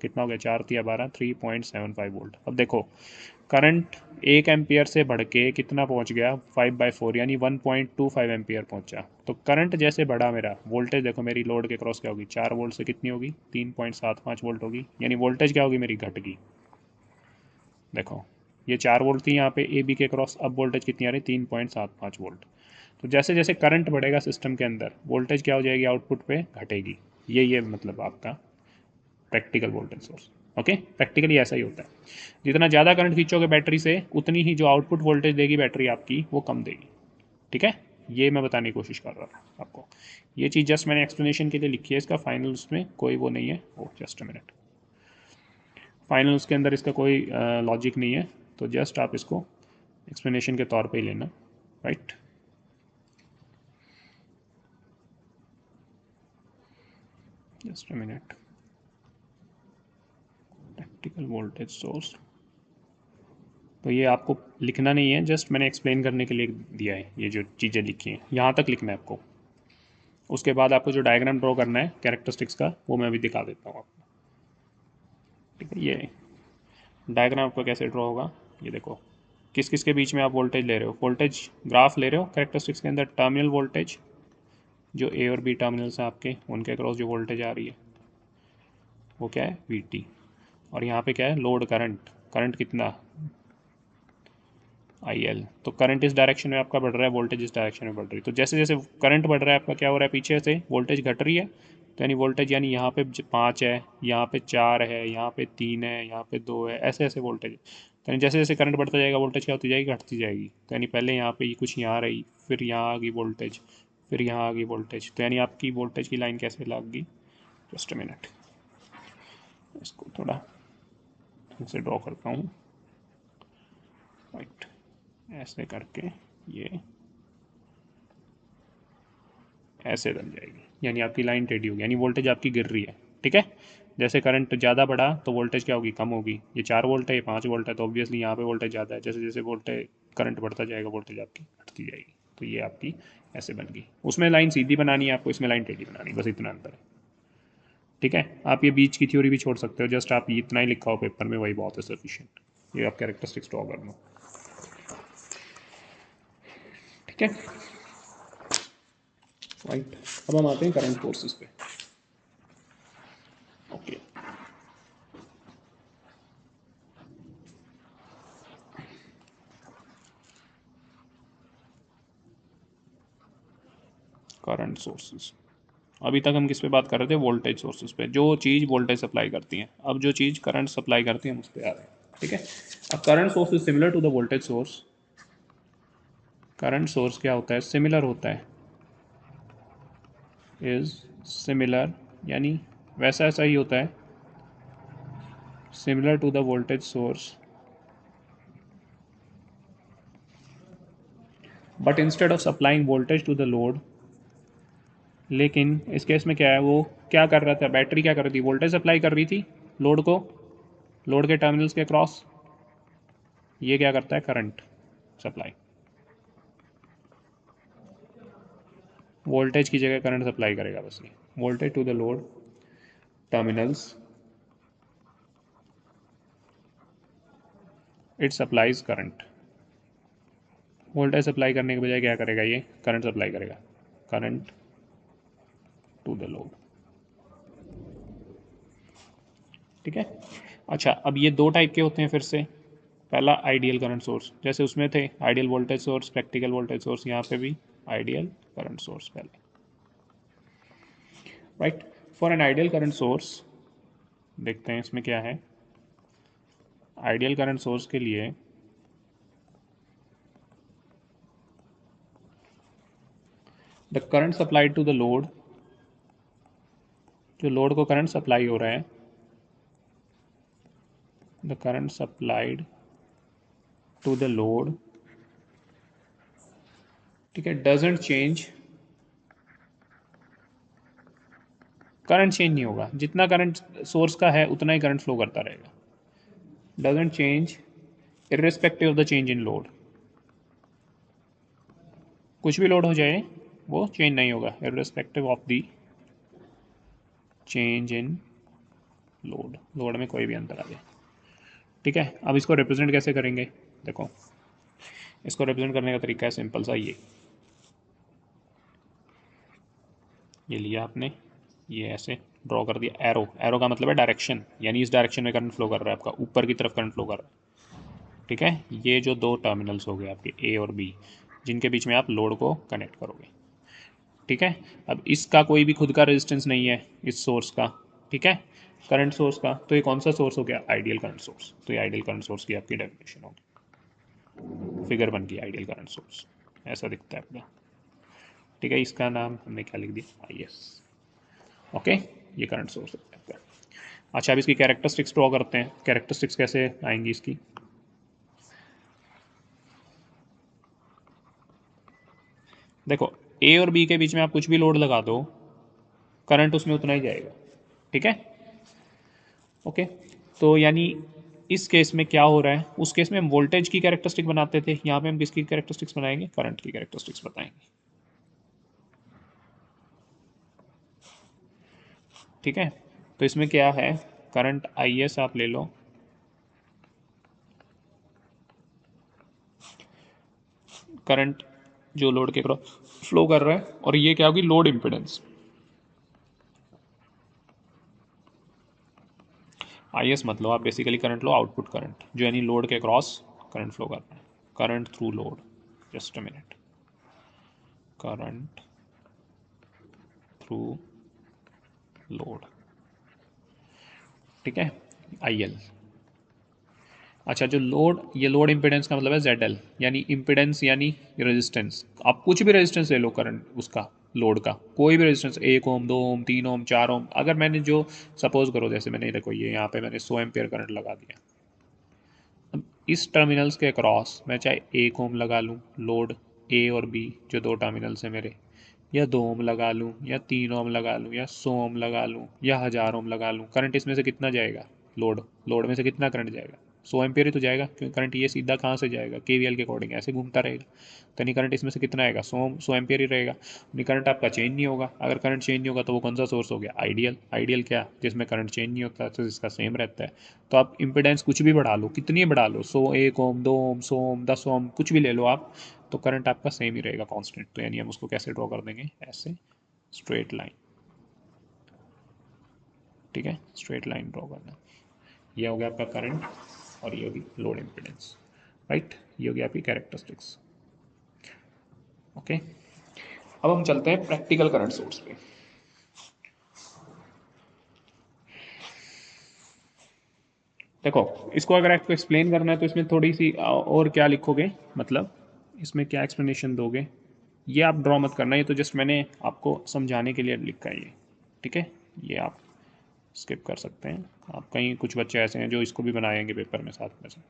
कितना हो गया, 4×3 = 12, 3.75 वोल्ट। अब देखो, करंट 1 एम्पियर से बढ़ के कितना पहुंच गया, 5/4 यानी 1.25 एम्पियर पहुंचा। तो करंट जैसे बढ़ा मेरा, वोल्टेज देखो मेरी लोड के क्रॉस क्या होगी, 4 वोल्ट से कितनी होगी, 3.75 वोल्ट होगी, यानी वोल्टेज क्या होगी मेरी, घट गई। देखो, ये 4 वोल्ट थी यहाँ पे ए बी के क्रॉस, अब वोल्टेज कितनी आ रही, 3.75 वोल्ट। तो जैसे जैसे करंट बढ़ेगा सिस्टम के अंदर, वोल्टेज क्या हो जाएगी, आउटपुट पे घटेगी। ये मतलब आपका practical voltage source. Okay, practically ऐसा ही होता है, जितना ज़्यादा करंट खींचोगे बैटरी से, उतनी ही जो आउटपुट वोल्टेज देगी बैटरी आपकी, वो कम देगी। ठीक है, ये मैं बताने की कोशिश कर रहा था आपको। ये चीज़ जस्ट मैंने एक्सप्लेनेशन के लिए लिखी है, इसका फाइनल उसमें कोई वो नहीं है। ओ जस्ट अ मिनट, फाइनल उसके अंदर इसका कोई लॉजिक नहीं है, तो जस्ट आप इसको एक्सप्लेनेशन के तौर पे ही लेना, right. Just a minute, practical voltage source, तो ये आपको लिखना नहीं है, जस्ट मैंने एक्सप्लेन करने के लिए दिया है, ये जो चीज़ें लिखी हैं यहाँ तक लिखना है आपको। उसके बाद आपको जो डायग्राम ड्रॉ करना है कैरेक्टरिस्टिक्स का, वो मैं अभी दिखा देता हूँ आपको। ठीक है, ये डायग्राम आपको कैसे ड्रॉ होगा, ये देखो, किस किस के बीच में आप वोल्टेज ले रहे हो, वोल्टेज ग्राफ ले रहे हो कैरेक्टरिस्टिक्स के अंदर, टर्मिनल वोल्टेज जो ए और बी टर्मिनल्स हैं आपके, उनके अक्रॉस जो वोल्टेज आ रही है वो क्या है, VT। और यहाँ पे क्या है, लोड करंट, करंट कितना, IL। तो करंट इस डायरेक्शन में आपका बढ़ रहा है, वोल्टेज इस डायरेक्शन में बढ़ रही है। तो जैसे जैसे करंट बढ़ रहा है आपका, क्या हो रहा है, पीछे से वोल्टेज घट रही है। तो यानी वोल्टेज, यानी यहाँ पे 5 है, यहाँ पे 4 है, यहाँ पे 3 है, यहाँ पे 2 है, ऐसे ऐसे वोल्टेज। तो यानी जैसे जैसे करंट बढ़ता जाएगा वोल्टेज क्या होती जाएगी, घटती जाएगी। तो यानी पहले यहाँ पे कुछ यहाँ रही, फिर यहाँ आ गई वोल्टेज, फिर यहाँ आ गई वोल्टेज। तो यानी आपकी वोल्टेज की लाइन कैसे लगेगी, जस्ट अ मिनट, इसको थोड़ा ढंग से ड्रॉ करता हूँ। राइट, ऐसे करके ये ऐसे बन जाएगी, यानी आपकी लाइन टेढ़ी होगी, यानी वोल्टेज आपकी गिर रही है। ठीक है, जैसे करंट ज़्यादा बढ़ा तो वोल्टेज क्या होगी, कम होगी। ये 4 वोल्ट है, ये 5 वोल्ट है, तो ऑब्वियसली यहाँ पे वोल्टेज ज़्यादा है। जैसे जैसे वोल्टेज करंट बढ़ता जाएगा वोल्टेज आपकी घटती जाएगी। तो ये आपकी ऐसे बन गई। उसमें लाइन सीधी बनानी है आपको, इसमें लाइन टेढ़ी बनानी है, बस इतना अंतर है। ठीक है, आप ये बीच की थ्योरी भी छोड़ सकते हो, जस्ट आप इतना ही लिखा हो पेपर में, वही बहुत है सफिशिएंट। ये आप कैरेक्टरिस्टिक्स ड्रॉ कर लो। ठीक है, राइट। अब हम आते हैं करंट फोर्सेस पे। Okay, current sources. अभी तक हम किस पे बात कर रहे थे, वोल्टेज सोर्सेज पे, जो चीज़ वोल्टेज सप्लाई करती है। अब जो चीज़ करंट सप्लाई करती है हम उस पर आ रहे हैं। ठीक है, अब current source is similar to the voltage source. Current source क्या होता है, सिमिलर होता है, इज सिमिलर, यानी वैसा ऐसा ही होता है, similar to the voltage source, but instead of supplying voltage to the load. लेकिन इस केस में क्या है, वो क्या कर रहा था, बैटरी क्या कर रही थी, वोल्टेज सप्लाई कर रही थी लोड को, लोड के टर्मिनल्स के क्रॉस। ये क्या करता है, करंट सप्लाई, वोल्टेज की जगह करंट सप्लाई करेगा बस। ये voltage to the load terminals, it supplies current. Voltage supply करने के बजाय क्या करेगा, ये करंट सप्लाई करेगा, करंट टू द लोड। ठीक है, अच्छा अब ये दो टाइप के होते हैं फिर से। पहला आइडियल करंट सोर्स, जैसे उसमें थे ideal voltage source, practical voltage source, यहाँ पे भी आइडियल करंट सोर्स पहले। Right, for an ideal current source, देखते हैं इसमें क्या है। आइडियल करंट सोर्स के लिए the current supplied to the load, जो लोड को करंट सप्लाई हो रहा है, the current supplied to the load, ठीक है, डजेंट चेंज, करंट चेंज नहीं होगा, जितना करंट सोर्स का है उतना ही करंट फ्लो करता रहेगा। Doesn't change irrespective of the change in load, कुछ भी लोड हो जाए वो चेंज नहीं होगा, irrespective of the change in load, load में कोई भी अंतर आ जाए। ठीक है, अब इसको रिप्रेजेंट कैसे करेंगे, देखो इसको रिप्रेजेंट करने का तरीका है सिंपल सा, ये लिया आपने, ये ऐसे ड्रॉ कर दिया, एरो, एरो का मतलब है डायरेक्शन, यानी इस डायरेक्शन में करंट फ्लो कर रहा है आपका, ऊपर की तरफ करंट फ्लो कर रहा है। ठीक है, ये जो दो टर्मिनल्स हो गए आपके ए और बी, जिनके बीच में आप लोड को कनेक्ट करोगे। ठीक है, अब इसका कोई भी खुद का रेजिस्टेंस नहीं है इस सोर्स का। ठीक है, करंट सोर्स का, तो ये कौन सा सोर्स हो गया, आइडियल करंट सोर्स। तो ये आइडियल करंट सोर्स की आपकी डेफिनेशन होगी, फिगर बन गई आइडियल करंट सोर्स, ऐसा दिखता है आपका। ठीक है, इसका नाम हमने क्या लिख दिया, आई एस। ओके, ये करंट सोर्स है आपका। अच्छा, अब इसकी कैरेक्टरिस्टिक्स ड्रॉ करते हैं। कैरेक्टरिस्टिक्स कैसे आएंगी इसकी, देखो ए और बी के बीच में आप कुछ भी लोड लगा दो, करंट उसमें उतना ही जाएगा। ठीक है, ओके, तो यानी इस केस में क्या हो रहा है, उस केस में हम वोल्टेज की कैरेक्टरिस्टिक बनाते थे, यहाँ पे हम किसकी कैरेक्टरिस्टिक्स बनाएंगे, करंट की कैरेक्टरिस्टिक्स बताएंगे। ठीक है, तो इसमें क्या है, करंट आई एस आप ले लो, करंट जो लोड के क्रॉस फ्लो कर रहा है, और ये क्या होगी, लोड इम्पिडेंस। आई एस मतलब आप बेसिकली करंट लो, आउटपुट करंट, जो यानी लोड के क्रॉस करंट फ्लो कर रहा है, current through load, just a minute, current through load. ठीक है, आई एल, अच्छा, जो लोड, ये लोड इम्पिडेंस का मतलब है ZL, यानी इम्पिडेंस यानी रेजिस्टेंस। आप कुछ भी रेजिस्टेंस ले लो करंट उसका, लोड का कोई भी रेजिस्टेंस, 1 ओम, 2 ओम, 3 ओम, 4 ओम, अगर मैंने जो सपोज करो, जैसे मैंने देखो ये यहाँ पे मैंने 100 एम्पियर करंट लगा दिया। अब इस टर्मिनल्स के अक्रॉस मैं चाहे 1 ओम लगा लूँ, लोड ए और बी जो दो टर्मिनल्स हैं मेरे, या 2 ओम लगा लूँ, या 3 ओम लगा लूँ, या 100 ओम लगा लूँ, या 1000 ओम लगा लूँ, करंट इसमें से कितना जाएगा? लोड में से कितना करंट जाएगा? 100 एम्पियर ही तो जाएगा, क्योंकि करंट ये सीधा कहाँ से जाएगा? KVL के अकॉर्डिंग ऐसे घूमता रहेगा। तो नहीं, करंट इसमें से कितना आएगा? 100 एम्पियर ही रहेगा। नहीं, करंट आपका चेंज नहीं होगा। अगर करंट चेंज नहीं होगा तो वो कौन सा सोर्स हो गया? आइडियल क्या? जिसमें करंट चेंज नहीं होता, तो जिसका सेम रहता है। तो आप इम्पिडेंस कुछ भी बढ़ा लो, कितनी बढ़ा लो, 100, 1 ओम, 2 ओम, 100 ओम, 10 ओम, कुछ भी ले लो आप, तो करंट आपका सेम ही रहेगा, कांस्टेंट। तो यानी हम उसको कैसे ड्रॉ कर देंगे? ऐसे, स्ट्रेट लाइन। ठीक है, स्ट्रेट लाइन ड्रॉ करना। ये हो गया आपका करंट, और ये होगी लोड इम्पिडेंस। राइट, ये हो गया आपकी कैरेक्टरिस्टिक्स। ओके, अब हम चलते हैं प्रैक्टिकल करंट सोर्स पे। देखो, इसको अगर आपको एक्सप्लेन करना है तो इसमें थोड़ी सी और क्या लिखोगे, मतलब इसमें क्या एक्सप्लेनेशन दोगे, ये आप ड्रॉ मत करना, ये तो जस्ट मैंने आपको समझाने के लिए लिखा है ये। ठीक है, ये आप स्किप कर सकते हैं। आप कहीं कुछ बच्चे ऐसे हैं जो इसको भी बनाएंगे पेपर में साथ में से,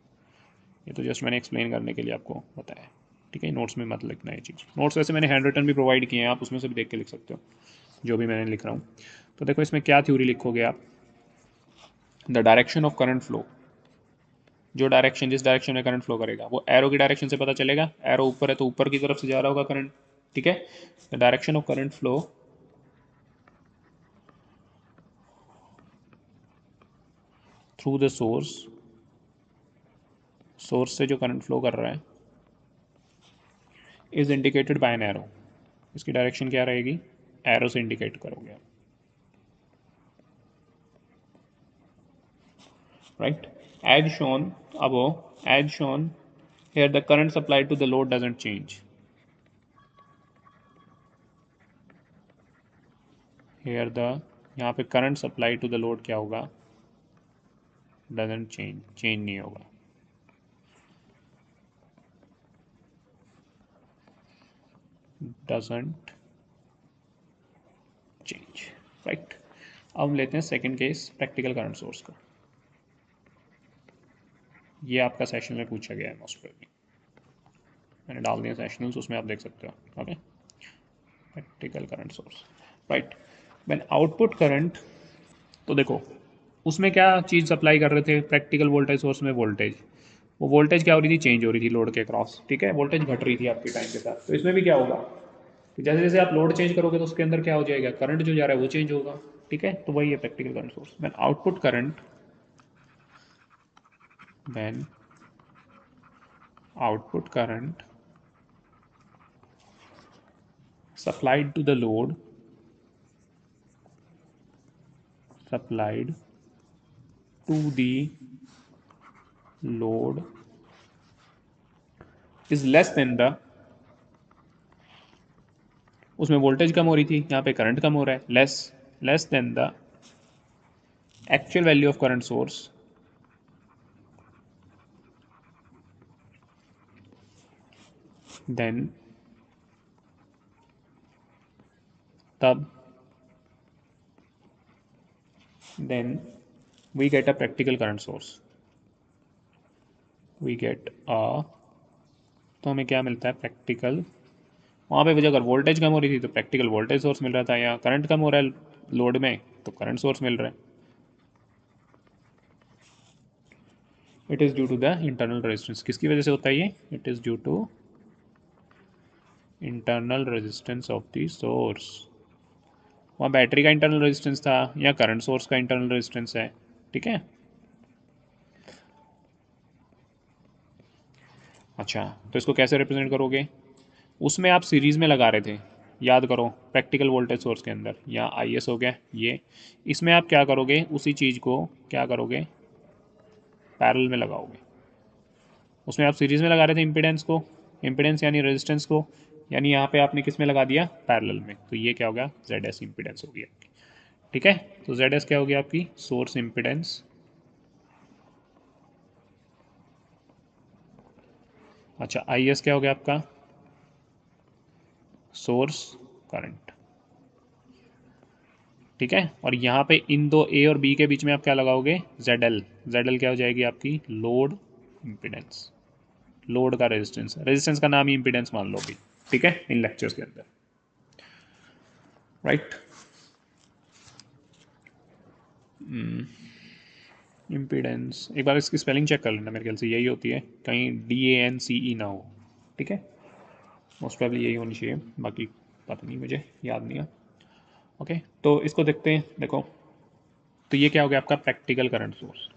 ये तो जस्ट मैंने एक्सप्लेन करने के लिए आपको बताया। ठीक है, नोट्स में मत लिखना ये चीज़। नोट्स वैसे मैंने हैंड रिटन भी प्रोवाइड किए हैं, आप उसमें से भी देख के लिख सकते हो जो भी मैंने लिख रहा हूँ। तो देखो, इसमें क्या थ्योरी लिखोगे आप? The direction of current flow, जो डायरेक्शन, जिस डायरेक्शन में करंट फ्लो करेगा, वो एरो की डायरेक्शन से पता चलेगा। एरो ऊपर है तो ऊपर की तरफ से जा रहा होगा करंट। ठीक है, the direction of current flow through the source, source से जो करंट फ्लो कर रहा है, is indicated by an arrow. इसकी डायरेक्शन क्या रहेगी? एरो से इंडिकेट करोगे आप। Right, as shown above, as shown here, the current supplied to the load doesn't change. Here the, यहाँ पे current supply to the load क्या होगा? डजेंट चेंज, चेंज नहीं होगा। Doesn't change. राइट, अब हम लेते हैं second case, practical current source का। ये आपका सेशन में पूछा गया है मोस्ट प्रोबेबली, मैंने डाल दिया सेशनल्स, उसमें आप देख सकते हो। Okay, practical current source. Right, when output current, तो देखो उसमें क्या चीज़ सप्लाई कर रहे थे प्रैक्टिकल वोल्टेज सोर्स में? वोल्टेज। वो वोल्टेज क्या हो रही थी? चेंज हो रही थी लोड के क्रॉस। ठीक है, वोल्टेज घट रही थी आपके टाइम के साथ। तो इसमें भी क्या होगा कि जैसे जैसे आप लोड चेंज करोगे तो उसके अंदर क्या हो जाएगा? करंट जो जा रहा है वो चेंज होगा। ठीक है, तो वही है practical current source. When output current, when output current supplied to the load, supplied to the load is less than the, उसमें वोल्टेज कम हो रही थी, यहाँ पे करंट कम हो रहा है, less than the actual value of current source, then तब then we get a practical current source, we get a, तो हमें क्या मिलता है? प्रैक्टिकल। वहाँ पे अगर वोल्टेज कम हो रही थी तो प्रैक्टिकल वोल्टेज सोर्स मिल रहा था, या करंट कम हो रहा है लोड में तो करंट सोर्स मिल रहा है। It is due to the internal resistance. किसकी वजह से होता है ये? It is due to internal resistance of the source. वहाँ बैटरी का इंटरनल रेजिस्टेंस था, या करंट सोर्स का इंटरनल रेजिस्टेंस है। ठीक है, अच्छा, तो इसको कैसे रिप्रेजेंट करोगे? उसमें आप सीरीज़ में लगा रहे थे, याद करो, प्रैक्टिकल वोल्टेज सोर्स के अंदर, या IS हो गया ये। इसमें आप क्या करोगे? उसी चीज़ को क्या करोगे? पैरेलल में लगाओगे। उसमें आप सीरीज़ में लगा रहे थे इम्पिडेंस को, इम्पिडेंस यानी रेजिस्टेंस को, यानी यहाँ पे आपने किस में लगा दिया? पैरेलल में। तो ये क्या हो गया? ZS इम्पिडेंस हो गया आपकी। ठीक है, तो ZS क्या हो गया आपकी? सोर्स इम्पिडेंस अच्छा, आई एस क्या हो गया आपका? Source current. ठीक है, और यहाँ पे इन दो ए और बी के बीच में आप क्या लगाओगे? Z L. जेड एल क्या हो जाएगी आपकी? Load impedance. लोड का रेजिस्टेंस, रेजिस्टेंस का नाम ही इम्पिडेंस मान लो भी। ठीक है, इन लेक्चर्स के अंदर। राइट। इम्पिडेंस एक बार इसकी स्पेलिंग चेक कर लेना, मेरे ख्याल से यही होती है, कहीं DANCE ना हो। ठीक है, मोस्ट प्रॉब्ली यही होनी चाहिए, बाकी पता नहीं, मुझे याद नहीं है। ओके, तो इसको देखते हैं। देखो, तो ये क्या हो गया आपका? Practical current source.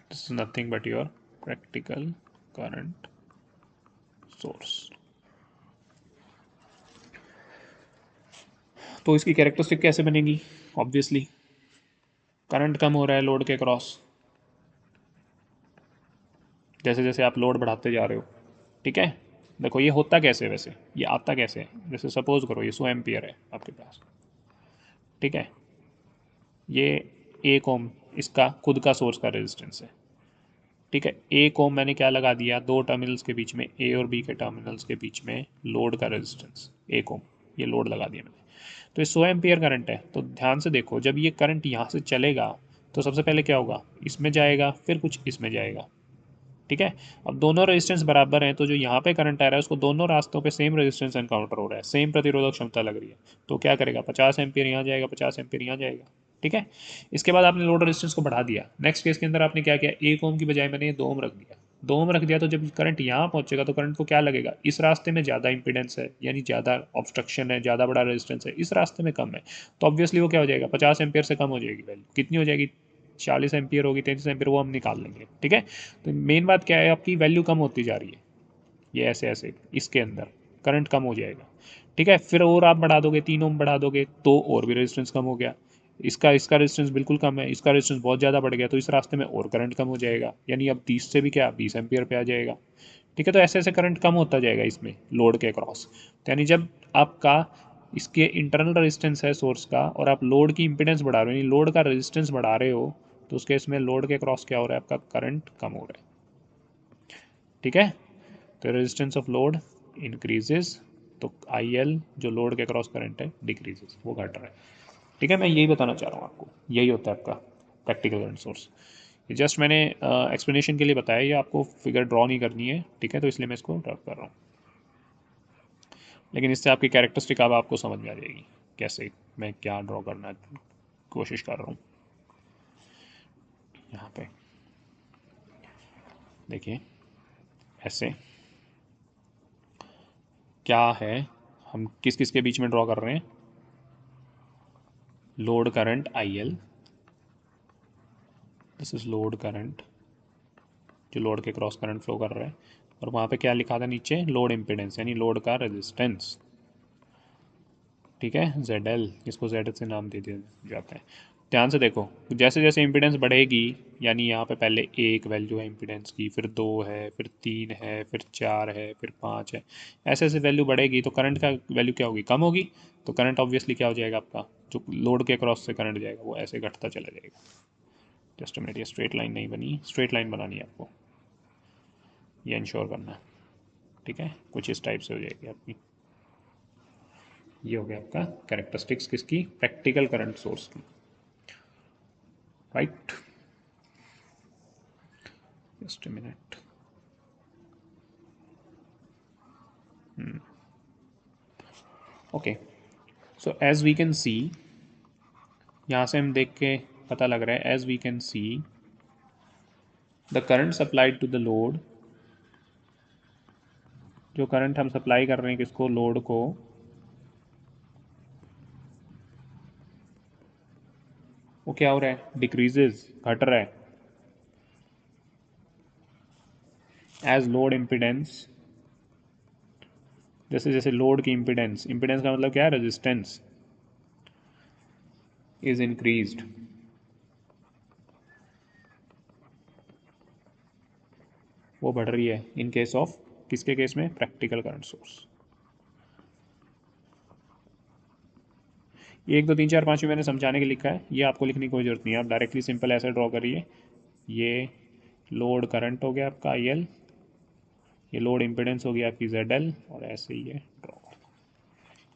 This is nothing but your practical current source. तो इसकी कैरेक्टरिस्टिक कैसे बनेगी? ऑब्वियसली करंट कम हो रहा है लोड के क्रॉस, जैसे जैसे आप लोड बढ़ाते जा रहे हो। ठीक है, देखो ये होता कैसे, वैसे ये आता कैसे है? जैसे सपोज करो ये 100 एम्पियर है आपके पास। ठीक है, ये 1 ओम इसका खुद का सोर्स का रेजिस्टेंस है। ठीक है, 1 ओम मैंने क्या लगा दिया? दो टर्मिनल्स के बीच में, ए और बी के टर्मिनल्स के बीच में लोड का रेजिस्टेंस 1 ओम, ये लोड लगा दिया मैंने। तो ये 100 एम्पियर करंट है। तो ध्यान से देखो, जब ये करंट यहाँ से चलेगा तो सबसे पहले क्या होगा? इसमें जाएगा, फिर कुछ इसमें जाएगा। ठीक है, अब दोनों रेजिस्टेंस बराबर हैं, तो जो यहाँ पे करंट आ रहा है उसको दोनों रास्तों पे सेम रेजिस्टेंस एनकाउंटर हो रहा है, सेम प्रतिरोधक क्षमता लग रही है। तो क्या करेगा? 50 एम्पियर यहाँ जाएगा, 50 एम्पियर यहाँ जाएगा। ठीक है, इसके बाद आपने लोड रेजिस्टेंस को बढ़ा दिया। नेक्स्ट केस के अंदर आपने क्या किया? 1 ओम की बजाय मैंने 2 ओम रख दिया। 2 ओम रख दिया, तो जब करंट यहाँ पहुंचेगा तो करंट को क्या लगेगा? इस रास्ते में ज़्यादा इंपीडेंस है, यानी ज़्यादा ऑब्स्ट्रक्शन है, ज़्यादा बड़ा रेजिस्टेंस है, इस रास्ते में कम है। तो ऑब्वियसली वो क्या हो जाएगा? 50 एम्पियर से कम हो जाएगी वैल्यू। कितनी हो जाएगी? 40 एम्पियर होगी, 33 एम्पियर, वो हम निकाल लेंगे। ठीक है, तो मेन बात क्या है? आपकी वैल्यू कम होती जा रही है, ये ऐसे ऐसे इसके अंदर करंट कम हो जाएगा। ठीक है, फिर और आप बढ़ा दोगे, 3 ओम बढ़ा दोगे तो और भी रेजिस्टेंस कम हो गया। इसका इसका रेजिस्टेंस बिल्कुल कम है, इसका रेजिस्टेंस बहुत ज़्यादा बढ़ गया, तो इस रास्ते में और करंट कम हो जाएगा, यानी अब 30 से भी क्या 20 एम्पियर पे आ जाएगा। ठीक है, तो ऐसे ऐसे करंट कम होता जाएगा इसमें लोड के क्रॉस। तो यानी जब आपका इसके इंटरनल रेजिस्टेंस है सोर्स का, और आप लोड की इंपीडेंस बढ़ा रहे हो, यानी लोड का रेजिस्टेंस बढ़ा रहे हो, तो उस केस में लोड के क्रॉस क्या हो रहा है? आपका करंट कम हो रहा है। ठीक है, तो रेजिस्टेंस ऑफ लोड इंक्रीजेज, तो IL जो लोड के क्रॉस करंट है डिक्रीजेज, वो घट रहा है। ठीक है, मैं यही बताना चाह रहा हूँ आपको, यही होता है आपका प्रैक्टिकल करंट सोर्स। ये जस्ट मैंने एक्सप्लेनेशन के लिए बताया, ये आपको फिगर ड्रॉ नहीं करनी है। ठीक है, तो इसलिए मैं इसको ड्रॉ कर रहा हूँ, लेकिन इससे आपकी कैरेक्टरिस्टिक अब आपको समझ में आ जाएगी कैसे मैं क्या ड्रॉ करना कोशिश कर रहा हूँ। यहाँ पे देखिए, ऐसे क्या है, हम किस किस के बीच में ड्रॉ कर रहे हैं? Load current IL, this is load current, जो लोड के क्रॉस करंट फ्लो कर रहा है। और वहाँ पे क्या लिखा था नीचे? लोड इम्पिडेंस, यानी लोड का रेजिस्टेंस। ठीक है, ZL, जिसको Z से नाम दे दिया जाता है। ध्यान से देखो, जैसे जैसे इम्पिडेंस बढ़ेगी, यानी यहाँ पे पहले एक वैल्यू है इम्पिडेंस की, फिर 2 है, फिर 3 है, फिर 4 है, फिर 5 है, ऐसे ऐसे वैल्यू बढ़ेगी, तो करंट का वैल्यू क्या होगी? कम होगी। तो करंट ऑब्वियसली क्या हो जाएगा आपका? जो लोड के क्रॉस से करंट जाएगा वो ऐसे घटता चला जाएगा। जस्ट मिनट, ये स्ट्रेट लाइन नहीं बनी, स्ट्रेट लाइन बनानी है आपको, ये इंश्योर करना है। ठीक है, कुछ इस टाइप से हो जाएगी आपकी। ये हो गया आपका कैरेक्टरिस्टिक्स किसकी? प्रैक्टिकल करंट सोर्स की। Right, just minute. Okay, so as we can see, यहाँ से हम देख के पता लग रहा है, as we can see the current supplied to the load, जो करंट हम सप्लाई कर रहे हैं किसको? लोड को, वो क्या हो रहा है? डिक्रीजेज, घट रहा है। एज लोड इम्पिडेंस, जैसे जैसे लोड की इम्पिडेंस, इम्पिडेंस का मतलब क्या है? रेजिस्टेंस, इज इंक्रीज्ड, वो बढ़ रही है। इन केस ऑफ, किसके केस में? Practical current source. ये 1 2 3 4 5 में मैंने समझाने के लिखा है, ये आपको लिखने की कोई जरूरत नहीं है, आप डायरेक्टली सिंपल ऐसे ड्रॉ करिए। ये लोड करंट हो गया आपका IL, ये लोड इम्पिडेंस हो गया आपकी ZL और ऐसे ही है drop.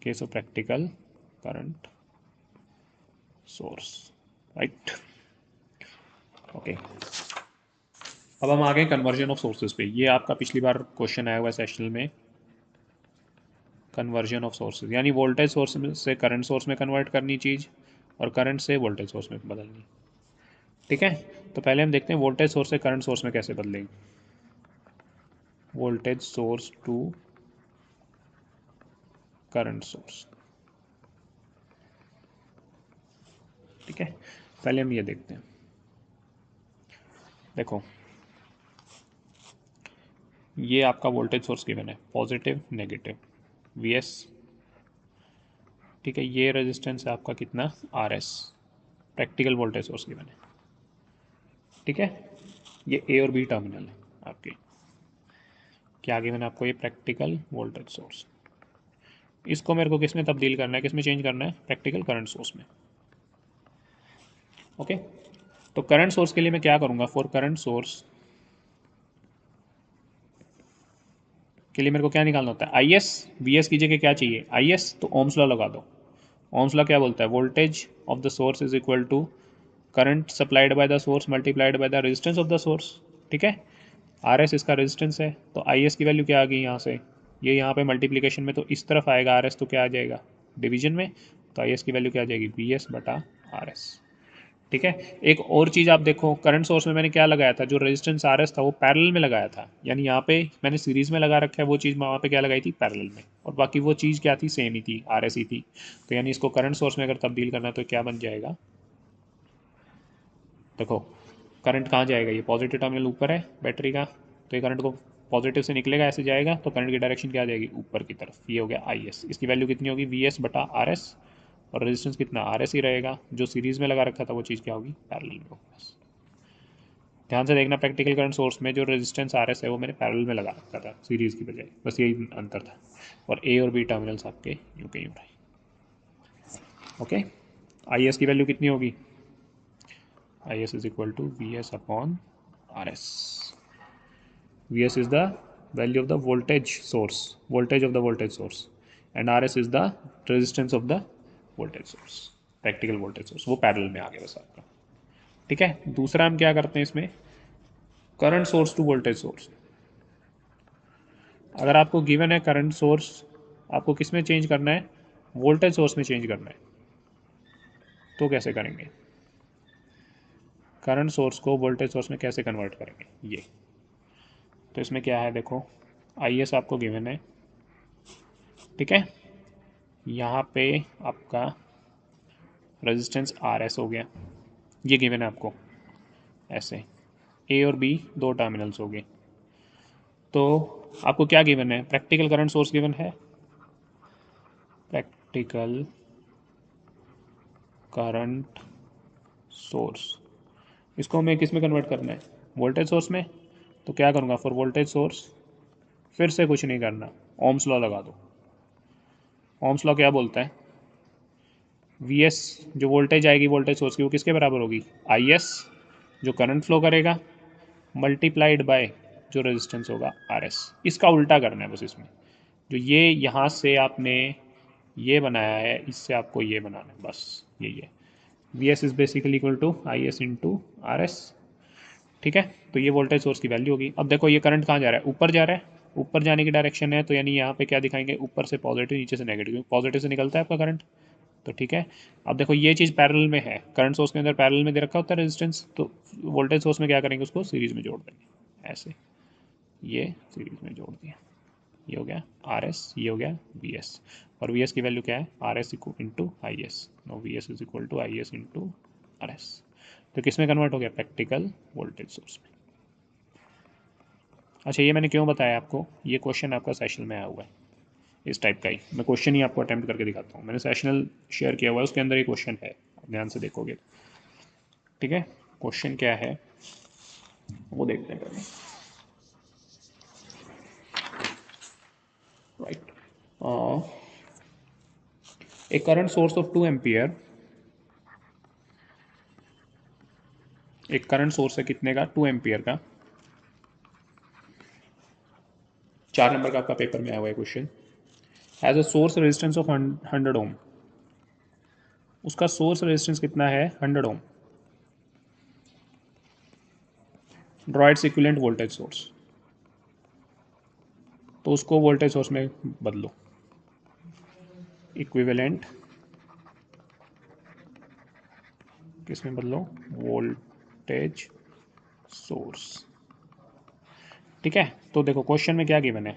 Case of practical current source, right. Okay, अब हम आ गए कन्वर्जन ऑफ सोर्सेज पे। ये आपका पिछली बार क्वेश्चन आया हुआ है सेशनल में, कन्वर्जन ऑफ सोर्सेज, यानी वोल्टेज सोर्स से करंट सोर्स में कन्वर्ट करनी चीज़ और करंट से वोल्टेज सोर्स में बदलनी। ठीक है, तो पहले हम देखते हैं वोल्टेज सोर्स से करंट सोर्स में कैसे बदलेंगे। Voltage source to current source, ठीक है। पहले हम ये देखते हैं, देखो ये आपका वोल्टेज सोर्स गिवन है, पॉजिटिव नेगेटिव Vs, ठीक है। ये रेजिस्टेंस है आपका कितना Rs, practical voltage source given है, ठीक है। ये ए और बी टर्मिनल है आपके, क्या गिवन है आपको, ये प्रैक्टिकल वोल्टेज सोर्स। इसको मेरे को किस में तब्दील करना है, किस में चेंज करना है, प्रैक्टिकल करंट सोर्स में। ओके, तो करंट सोर्स के लिए मैं क्या करूँगा, फॉर करंट सोर्स के लिए मेरे को क्या निकालना होता है, आई एस। वी एस की जगह क्या चाहिए, आई एस, तो ओम्स लॉ लगा दो। ओम्स लॉ क्या बोलता है, voltage of the source is equal to current supplied by the source multiplied by the resistance of the source, ठीक है। आर एस इसका रेजिस्टेंस है, तो आई एस की वैल्यू क्या आ गई यहाँ से, ये यहाँ पे मल्टीप्लिकेशन में तो इस तरफ आएगा आर एस, तो क्या आ जाएगा डिवीजन में, तो आई एस की वैल्यू क्या आ जाएगी, वी एस बटा आर एस, ठीक है। एक और चीज़ आप देखो, करंट सोर्स में मैंने क्या लगाया था, जो रेजिस्टेंस आर एस था वो पैरेलल में लगाया था, यानी यहाँ पे मैंने सीरीज में लगा रखा है, वो चीज़ मैं वहाँ पे क्या लगाई थी, पैरेलल में, और बाकी वो चीज़ क्या थी, सेम ही थी, आर एस ही थी। तो यानी इसको करंट सोर्स में अगर तब्दील करना है तो क्या बन जाएगा, देखो करंट कहाँ जाएगा, ये पॉजिटिव टर्मिनल ऊपर है बैटरी का, तो ये करंट को पॉजिटिव से निकलेगा, ऐसे जाएगा, तो करंट की डायरेक्शन क्या आ जाएगी, ऊपर की तरफ। ये हो गया आई एस, इसकी वैल्यू कितनी होगी, वी एस बटा आर एस, और रेजिस्टेंस कितना, आर एस ही रहेगा, जो सीरीज में लगा रखा था वो चीज़ क्या होगी, पैरेलल में होगी। बस ध्यान से देखना, प्रैक्टिकल करंट सोर्स में जो रेजिस्टेंस आर एस है वो मैंने पैरेलल में लगा रखा था सीरीज़ की बजाय, बस यही अंतर था। और ए और बी टर्मिनल्स आपके यूँ के यूँ रहे। ओके, आई एस की वैल्यू कितनी होगी, I S is equal to V S upon R S. Vs is the value of the voltage source, voltage of the voltage source, and Rs is the resistance of the voltage source, practical voltage source, वो parallel में आ गया बस आपका, ठीक है। दूसरा हम क्या करते हैं इसमें, current source to voltage source. अगर आपको गिवन है करंट सोर्स, आपको किस में चेंज करना है, वोल्टेज सोर्स में चेंज करना है, तो कैसे करेंगे, करंट सोर्स को वोल्टेज सोर्स में कैसे कन्वर्ट करेंगे, ये तो इसमें क्या है, देखो आई एस आपको गिवन है, ठीक है। यहाँ पे आपका रेजिस्टेंस आर एस हो गया, ये गिवन है आपको, ऐसे ए और बी दो टर्मिनल्स हो गए। तो आपको क्या गिवन है, प्रैक्टिकल करंट सोर्स गिवन है, प्रैक्टिकल करंट सोर्स, इसको हमें किस में कन्वर्ट करना है, वोल्टेज सोर्स में। तो क्या करूँगा, फॉर वोल्टेज सोर्स फिर से कुछ नहीं करना, ओम्स लॉ लगा दो। ओम्स लॉ क्या बोलता है, वी एस जो वोल्टेज आएगी वोल्टेज सोर्स की, वो किसके बराबर होगी, आई एस जो करंट फ्लो करेगा, मल्टीप्लाइड बाय जो रेजिस्टेंस होगा आर एस। इसका उल्टा करना है बस इसमें, जो ये यहाँ से आपने ये बनाया है, इससे आपको ये बनाना है, बस यही है। V S is basically equal to I S into R S, ठीक है। तो ये वोल्टेज सोर्स की वैल्यू होगी। अब देखो ये करंट कहाँ जा रहा है, ऊपर जा रहा है, ऊपर जाने की डायरेक्शन है, तो यानी यहाँ पे क्या दिखाएंगे, ऊपर से पॉजिटिव नीचे से नेगेटिव, पॉजिटिव से निकलता है आपका करंट, तो ठीक है। अब देखो ये चीज़ पैरेलल में है, करंट सोर्स के अंदर पैरेलल में दे रखा होता है रेजिस्टेंस, तो वोल्टेज सोर्स में क्या करेंगे, उसको सीरीज में जोड़ देंगे, ऐसे ये सीरीज में जोड़ दिया, ये हो गया आर एस, ये हो गया वी एस, और वी एस की वैल्यू क्या है, R S into I S, no V S is equal to I S into R S. तो किस में कन्वर्ट हो गया, प्रैक्टिकल वोल्टेज सोर्स में। अच्छा, ये मैंने क्यों बताया आपको, ये क्वेश्चन आपका सेशन में आया हुआ है, इस टाइप का ही मैं क्वेश्चन ही आपको अटैम्प्ट करके दिखाता हूँ, मैंने सेशनल शेयर किया हुआ है, उसके अंदर ये क्वेश्चन है, ध्यान से देखोगे, ठीक है। क्वेश्चन क्या है वो देखते हैं पहले, right. A current source of 2 ampere, एक करंट सोर्स है कितने का, 2 एम्पियर का, 4 नंबर का आपका पेपर में आया हुआ है question. As a source resistance of 100 ohm, उसका सोर्स रेजिस्टेंस कितना है 100 ohm. Draw its equivalent voltage source, तो उसको वोल्टेज सोर्स में बदलो। इक्विवेलेंट किस में बदलो, वोल्टेज सोर्स। ठीक है, तो देखो क्वेश्चन में क्या गिवन है,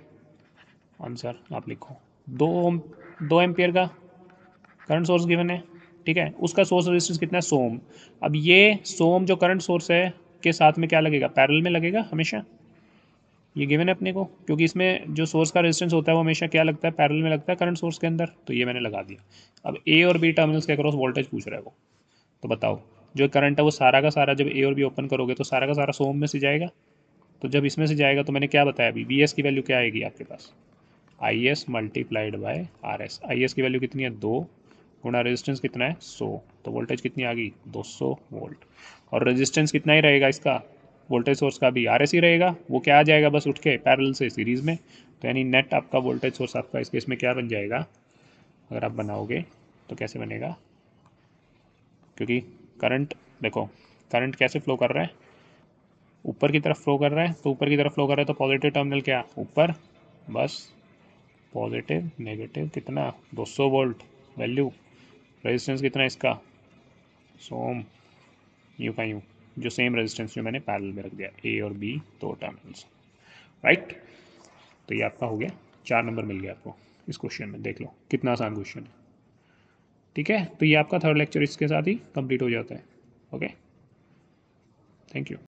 आंसर आप लिखो। 2 एम्पियर का करंट सोर्स गिवन है। ठीक है, उसका सोर्स रेजिस्टेंस कितना है 100 ओम। अब ये 100 ओम जो करंट सोर्स है के साथ में क्या लगेगा, पैरेलल में लगेगा हमेशा। ये गिवन है अपने को, क्योंकि इसमें जो सोर्स का रेजिस्टेंस होता है वो हमेशा क्या लगता है, पैरेलल में लगता है करंट सोर्स के अंदर, तो ये मैंने लगा दिया। अब ए और बी टर्मिनल्स के अक्रॉस वोल्टेज पूछ रहा है वो, तो बताओ जो करंट है वो सारा का सारा जब ए और बी ओपन करोगे तो सारा का सारा 100 ओम में से जाएगा। तो जब इसमें से जाएगा तो मैंने क्या बताया अभी, बी एस की वैल्यू क्या आएगी आपके पास, I S multiplied by R S. I S की वैल्यू कितनी है 2, गुणा रेजिस्टेंस कितना है 100, तो वोल्टेज कितनी आ गई 200 वोल्ट। और रेजिस्टेंस कितना ही रहेगा इसका, वोल्टेज सोर्स का भी आर एस ही रहेगा, वो क्या आ जाएगा बस उठ के पैरेलल से सीरीज़ में। तो यानी नेट आपका वोल्टेज सोर्स आपका इस केस में क्या बन जाएगा, अगर आप बनाओगे तो कैसे बनेगा, क्योंकि करंट देखो करंट कैसे फ्लो कर रहा है, ऊपर की तरफ फ्लो कर रहा है, तो ऊपर की तरफ फ्लो कर रहा है तो पॉजिटिव टर्मिनल क्या ऊपर, बस पॉजिटिव नेगेटिव कितना 200 वोल्ट वैल्यू। रेजिस्टेंस कितना है इसका 100 ओम, यू का यूँ, जो सेम रेजिस्टेंस जो मैंने पैरेलल में रख दिया, ए और बी 2 टर्मिनल्स। राइट, तो ये आपका हो गया, 4 नंबर मिल गया आपको इस क्वेश्चन में। देख लो कितना आसान क्वेश्चन है। ठीक है, तो ये आपका थर्ड लेक्चर इसके साथ ही कंप्लीट हो जाता है। Okay, thank you.